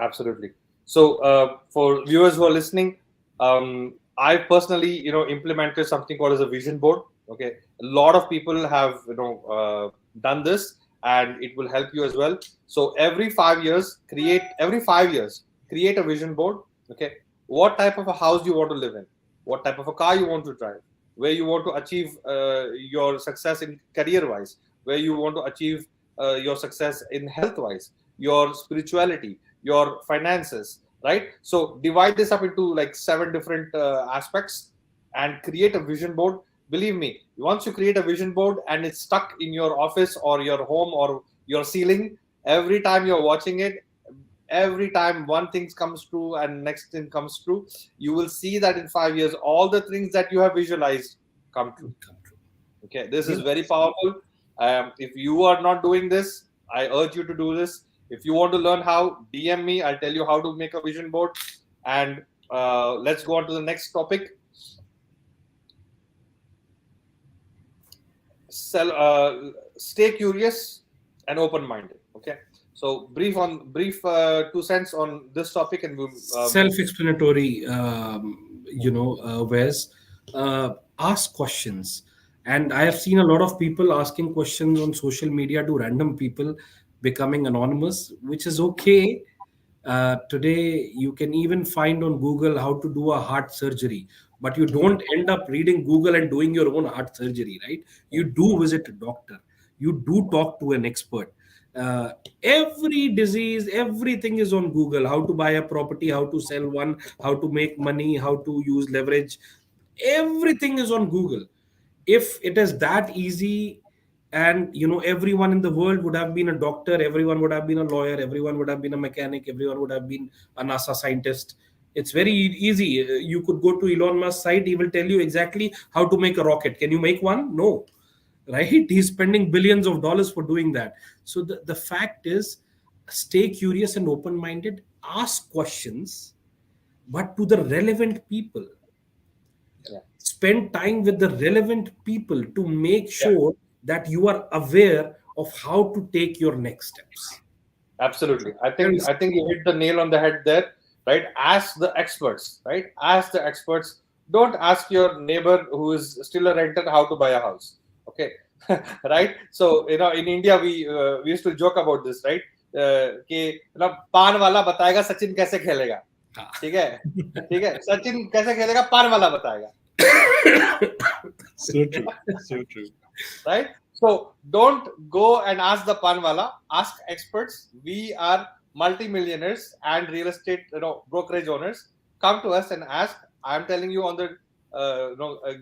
Absolutely. So for viewers who are listening, I personally, implemented something called as a vision board. Okay. A lot of people have, done this, and it will help you as well. So every 5 years, create a vision board. Okay, what type of a house you want to live in, what type of a car you want to drive, where you want to achieve your success in career-wise, where you want to achieve your success in health-wise, your spirituality, your finances, right? So divide this up into like 7 different aspects and create a vision board. Believe me, once you create a vision board and it's stuck in your office or your home or your ceiling, every time you're watching it, every time one thing comes true and next thing comes true, you will see that in 5 years, all the things that you have visualized come true. Okay, this is very powerful. If you are not doing this, I urge you to do this. If you want to learn how, DM me. I'll tell you how to make a vision board. And let's go on to the next topic. Stay curious and open-minded. Okay. So brief 2 cents on this topic, and we'll self-explanatory. Wes, ask questions, and I have seen a lot of people asking questions on social media to random people, becoming anonymous, which is okay. Today, you can even find on Google how to do a heart surgery, but you don't end up reading Google and doing your own heart surgery, right? You do visit a doctor. You do talk to an expert. Every disease, everything is on Google. How to buy a property, how to sell one, how to make money, how to use leverage. Everything is on Google. If it is that easy, and everyone in the world would have been a doctor, everyone would have been a lawyer, everyone would have been a mechanic, everyone would have been a NASA scientist. It's very easy. You could go to Elon Musk's site. He will tell you exactly how to make a rocket. Can you make one? No. right? He's spending billions of dollars for doing that. So the fact is, stay curious and open-minded, ask questions, but to the relevant people. Yeah. Spend time with the relevant people to make Yeah. sure that you are aware of how to take your next steps. Absolutely. I Very think you hit the nail on the head there, right? Ask the experts, right? Ask the experts. Don't ask your neighbor who is still a renter how to buy a house. Okay. Right? So, in India we used to joke about this, right? कि पान वाला बताएगा सचिन कैसे खेलेगा. ठीक है सचिन कैसे खेलेगा पान वाला बताएगा. So true. So true. Right? So don't go and ask the panwala. Ask experts. We are multi-millionaires and real estate, brokerage owners. Come to us and ask. I'm telling you on the,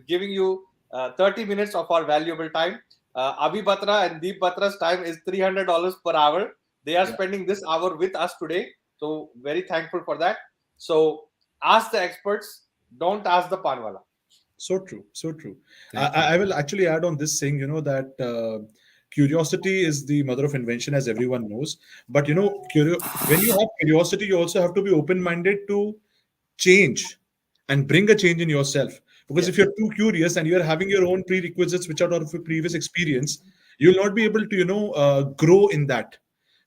giving you 30 minutes of our valuable time. Abhi Batra and Deep Batra's time is $300 per hour. They are spending this hour with us today. So very thankful for that. So ask the experts. Don't ask the panwala. So true. So true. Thank you. I will actually add on this saying, that curiosity is the mother of invention, as everyone knows. But, when you have curiosity, you also have to be open-minded to change and bring a change in yourself. Because if you're too curious and you're having your own prerequisites, which are out of your previous experience, you'll not be able to, grow in that.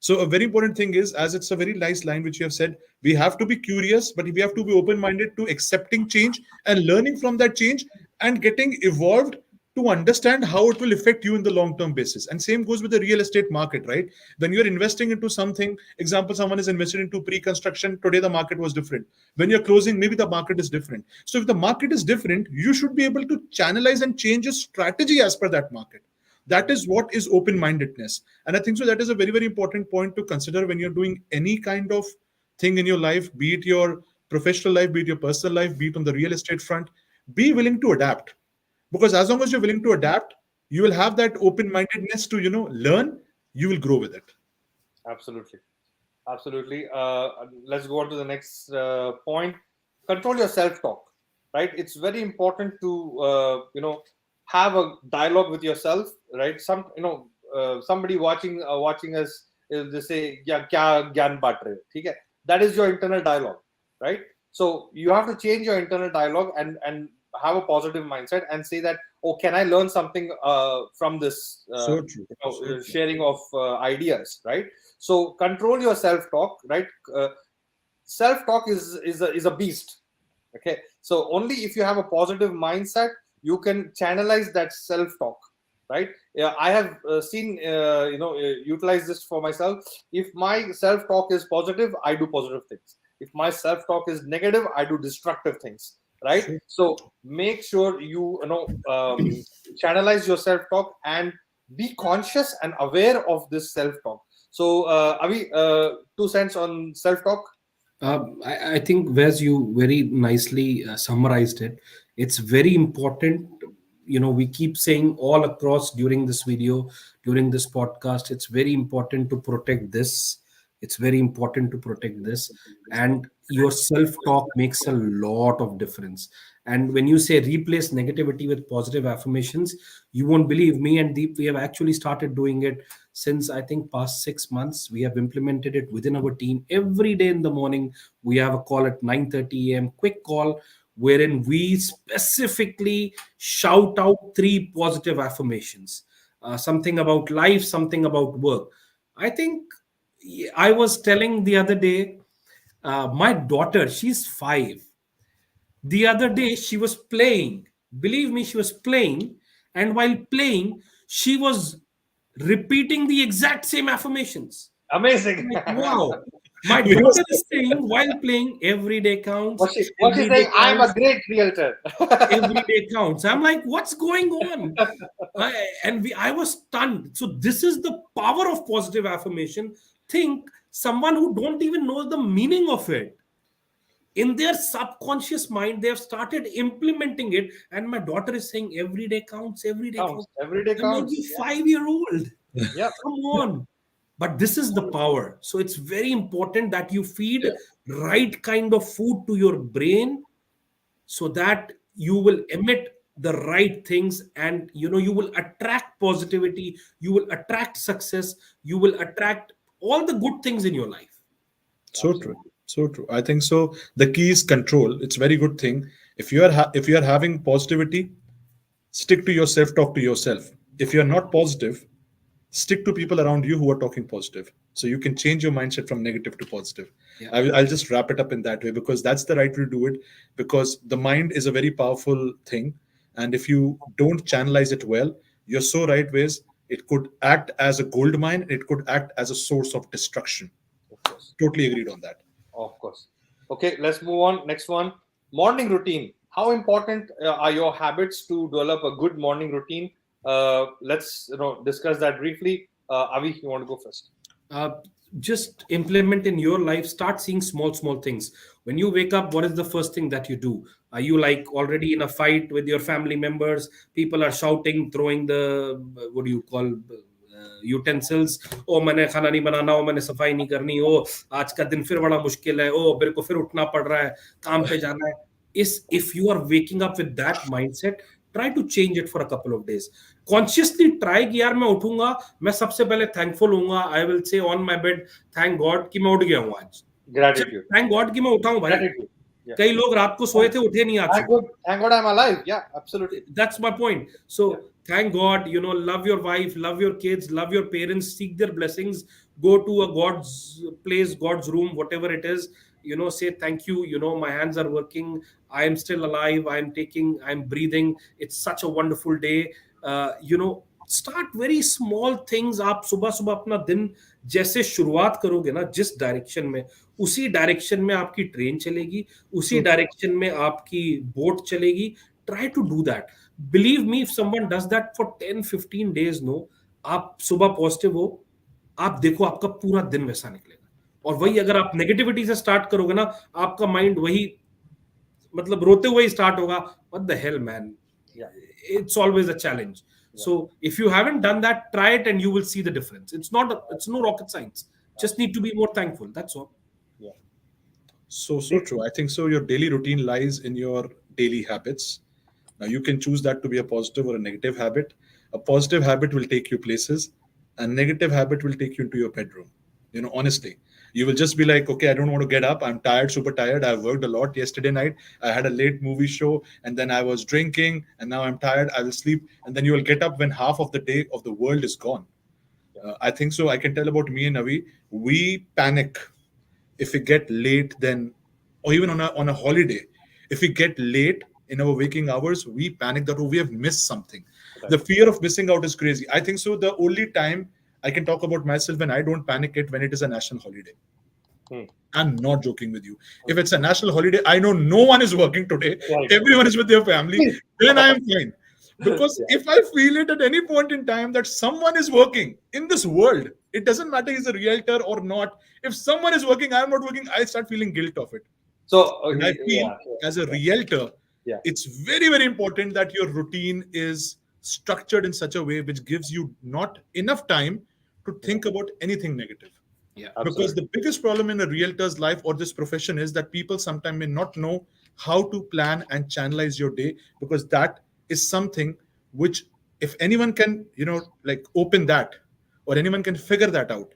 So a very important thing is, as it's a very nice line which you have said, we have to be curious, but we have to be open-minded to accepting change and learning from that change and getting evolved to understand how it will affect you in the long-term basis. And same goes with the real estate market, right? When you're investing into something, example, someone is invested into pre-construction, today the market was different. When you're closing, maybe the market is different. So if the market is different, you should be able to channelize and change your strategy as per that market. That is what is open-mindedness. And I think so that is a very, very important point to consider when you're doing any kind of thing in your life, be it your professional life, be it your personal life, be it on the real estate front. Be willing to adapt, because as long as you're willing to adapt, you will have that open-mindedness to learn. You will grow with it. Absolutely. Let's go on to the next point. Control your self-talk, right? It's very important to have a dialogue with yourself, right? Somebody watching us, they say yeah kya gyan baat rahe ho, theek hai? That is your internal dialogue, right? So you have to change your internal dialogue and have a positive mindset and say that, oh, can I learn something from this So true. sharing of ideas, right? So control your self-talk, right? Self-talk is a beast. Okay, so only if you have a positive mindset, you can channelize that self-talk, right? Yeah, I have seen, utilize this for myself. If my self-talk is positive, I do positive things. If my self-talk is negative, I do destructive things, right? Sure. So make sure you channelize your self-talk and be conscious and aware of this self-talk. So, Avi, 2 cents on self-talk. I think, Wes, you very nicely summarized it. It's very important. We keep saying all across during this video, during this podcast, it's very important to protect this. It's very important to protect this. And your self-talk makes a lot of difference. And when you say replace negativity with positive affirmations, you won't believe me and Deep, we have actually started doing it since I think past 6 months. We have implemented it within our team. Every day in the morning, we have a call at 9:30 a.m., quick call, wherein we specifically shout out 3 positive affirmations, something about life, something about work. I think I was telling the other day, my daughter, she's 5. The other day, she was playing. Believe me, she was playing. And while playing, she was repeating the exact same affirmations. Amazing. Like, wow. My daughter is saying while playing, every day counts. What's she every day saying? I'm a counts, great realtor. every day counts. I'm like, what's going on? I was stunned. So this is the power of positive affirmation. Think someone who don't even know the meaning of it. In their subconscious mind, they have started implementing it. And my daughter is saying, every day counts, every day counts. Every day I'm like, counts. you 5-year-old. Yeah. Come on. But this is the power. So it's very important that you feed right kind of food to your brain so that you will emit the right things, and you will attract positivity, you will attract success, you will attract all the good things in your life. So true. Absolutely. So true. I think so. The key is control. It's very good thing. If you are if you are having positivity, stick to yourself. Talk to yourself. If you are not positive, stick to people around you who are talking positive. So you can change your mindset from negative to positive. Yeah. I'll just wrap it up in that way because that's the right way to do it. Because the mind is a very powerful thing, and if you don't channelize it well, you're so right ways. It could act as a gold mine. It could act as a source of destruction. Of course. Totally agreed on that. Of course. Okay, let's move on. Next one, morning routine. How important are your habits to develop a good morning routine? Let's discuss that briefly. Avi, you want to go first? uh, just implement in your life. Start seeing small things. When you wake up, what is the first thing that you do? Are you like already in a fight with your family members? People are shouting, throwing the what do you call utensils? ओ मैंने खाना नहीं बनाना, ओ मैंने सफाई नहीं करनी, ओ आज का दिन फिर बड़ा मुश्किल है, ओ मेरे को फिर उठना पड़ रहा है, काम पे जाना है. Is if you are waking up with that mindset, try to change it for a couple of days. Consciously try कि यार मैं उठूंगा, मैं सबसे पहले thankful होऊंगा. I will say on my bed, thank God कि मैं उठ गया हूँ आज. Gratitude. Thank God कि मैं उठा हूँ भाई. Gratitude. Yeah. कई लोग रात को सोए थे, उठे नहीं आज. Thank God I'm alive. Yeah, absolutely. That's my point. So thank God, love your wife, love your kids, love your parents, seek their blessings, go to a God's place, God's room, whatever it is, say thank you, my hands are working, I am still alive, I'm breathing, it's such a wonderful day. Start very small things. आप सुबह सुबह अपना दिन जैसे शुरुआत करोगे ना, जिस डायरेक्शन में, उसी डायरेक्शन में आपकी ट्रेन चलेगी, उसी डायरेक्शन में आपकी बोट चलेगी. Try to do that. Believe me, if someone does that for 10-15 days, no, आप सुबह पॉजिटिव हो, आप देखो आपका पूरा दिन वैसा निकलेगा. और वही अगर आप नेगेटिविटी से स्टार्ट करोगे ना, आपका माइंड वही मतलब रोते हुए ही स्टार्ट होगा. What the hell, man? It's always a challenge. So if you haven't done that, try it and you will see the difference. It's no rocket science. Just need to be more thankful. That's all. Yeah. So true. I think so. Your daily routine lies in your daily habits. Now you can choose that to be a positive or a negative habit. A positive habit will take you places. A negative habit will take you into your bedroom. Honestly, you will just be like, okay, I don't want to get up. I'm tired, super tired. I've worked a lot yesterday night. I had a late movie show and then I was drinking and now I'm tired. I will sleep. And then you will get up when half of the day of the world is gone. I think so. I can tell about me and Avi. We panic if we get late, then, or even on a holiday, if we get late in our waking hours, we panic that, oh, we have missed something. The fear of missing out is crazy. I think so. The only time I can talk about myself when I don't panic it when it is a national holiday. I'm not joking with you. If it's a national holiday, I know no one is working today. Everyone is with their family. Then I am fine. Because if I feel it at any point in time that someone is working in this world, it doesn't matter he's a realtor or not. If someone is working, I'm not working, I start feeling guilt of it. So I feel as a realtor, it's very, very important that your routine is structured in such a way which gives you not enough time to think about anything negative. Because the biggest problem in a realtor's life or this profession is that people sometimes may not know how to plan and channelize your day, because that is something which, if anyone can, like open that, or anyone can figure that out,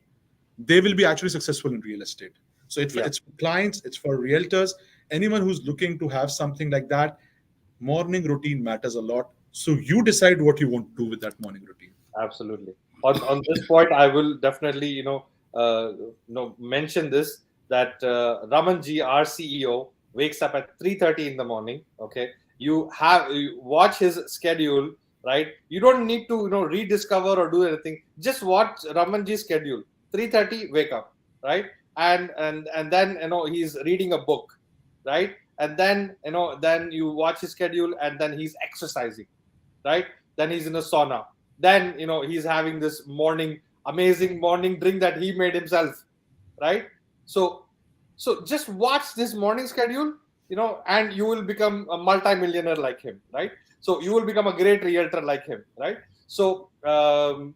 they will be actually successful in real estate. So it's for clients, it's for realtors, anyone who's looking to have something like that. Morning routine matters a lot. So you decide what you want to do with that morning routine. Absolutely. On this point, I will definitely, mention this, that Ramanji, our CEO, wakes up at 3:30 in the morning. Okay. You watch his schedule, right? You don't need to, rediscover or do anything. Just watch Ramanji's schedule. 3:30, wake up, right? And then, he's reading a book, right? And then, then you watch his schedule and then he's exercising, right? Then he's in a sauna. Then, he's having this amazing morning drink that he made himself, right? So just watch this morning schedule, and you will become a multi-millionaire like him, right? So you will become a great realtor like him, right? So I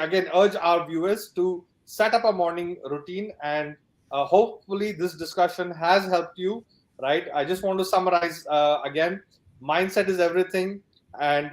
again urge our viewers to set up a morning routine, and hopefully this discussion has helped you, right? I just want to summarize again. mindset is everything, and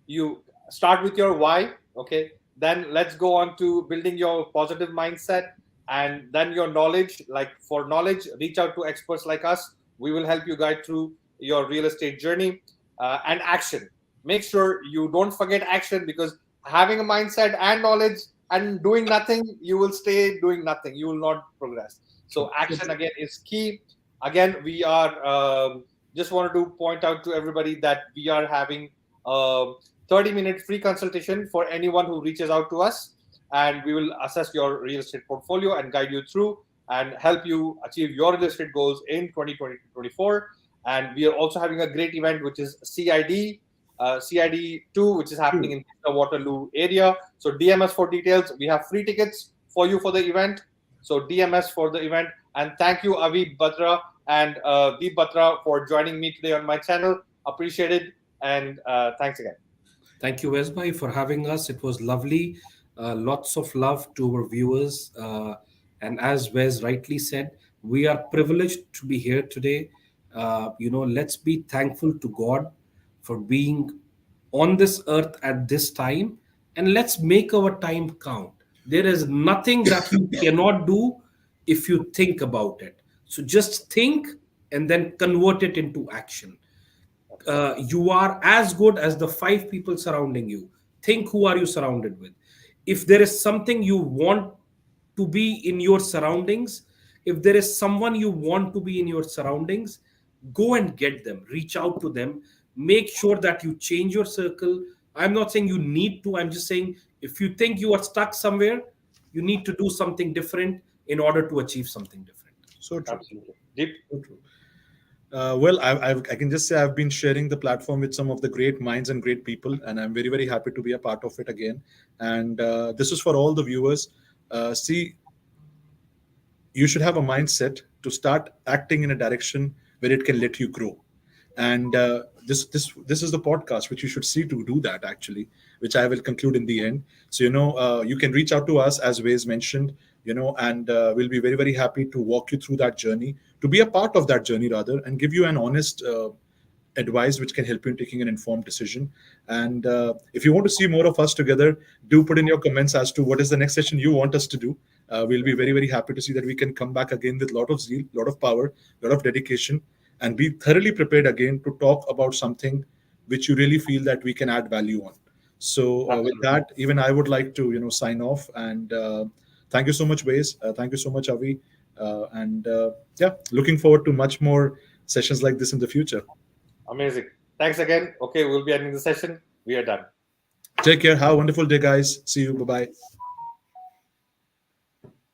you start with your why. Okay, then let's go on to building your positive mindset, and then your knowledge. Like for knowledge, reach out to experts like us. We will help you guide through your real estate journey. And action, make sure you don't forget action, because having a mindset and knowledge and doing nothing, you will stay doing nothing, you will not progress. So action again is key. Again, we are just wanted to point out to everybody that we are having 30-minute free consultation for anyone who reaches out to us, and we will assess your real estate portfolio and guide you through and help you achieve your real estate goals in 2024. And we are also having a great event, which is CID 2, which is happening in the Waterloo area. So DMS for details. We have free tickets for you for the event. So DMS for the event. And thank you, Avi Batra and Deep Batra, for joining me today on my channel. Appreciate it. And thanks again. Thank you, Wesbhai, for having us. It was lovely. Lots of love to our viewers. And as Wes rightly said, we are privileged to be here today. Let's be thankful to God for being on this earth at this time, and let's make our time count. There is nothing that you cannot do if you think about it. So just think and then convert it into action. You are as good as the 5 people surrounding you. Think, who are you surrounded with? If there is something you want to be in your surroundings, if there is someone you want to be in your surroundings, go and get them, reach out to them, make sure that you change your circle. I'm not saying you need to, I'm just saying if you think you are stuck somewhere, you need to do something different in order to achieve something different. So true. Absolutely. Deep. So true. Well, I can just say I've been sharing the platform with some of the great minds and great people, and I'm very, very happy to be a part of it again. And this is for all the viewers. See, you should have a mindset to start acting in a direction where it can let you grow. And this is the podcast which you should see to do that, actually, which I will conclude in the end. So you can reach out to us, as Wes mentioned, and we'll be very, very happy to walk you through that journey, to be a part of that journey rather, and give you an honest advice which can help you in taking an informed decision. And if you want to see more of us together, do put in your comments as to what is the next session you want us to do. We'll be very, very happy to see that we can come back again with a lot of zeal, a lot of power, a lot of dedication, and be thoroughly prepared again to talk about something which you really feel that we can add value on. So with that, even I would like to sign off. And thank you so much, Wes. Thank you so much, Avi. Looking forward to much more sessions like this in the future. Amazing. Thanks again. Okay, we'll be ending the session. We are done. Take care. Have a wonderful day, guys. See you. Bye-bye.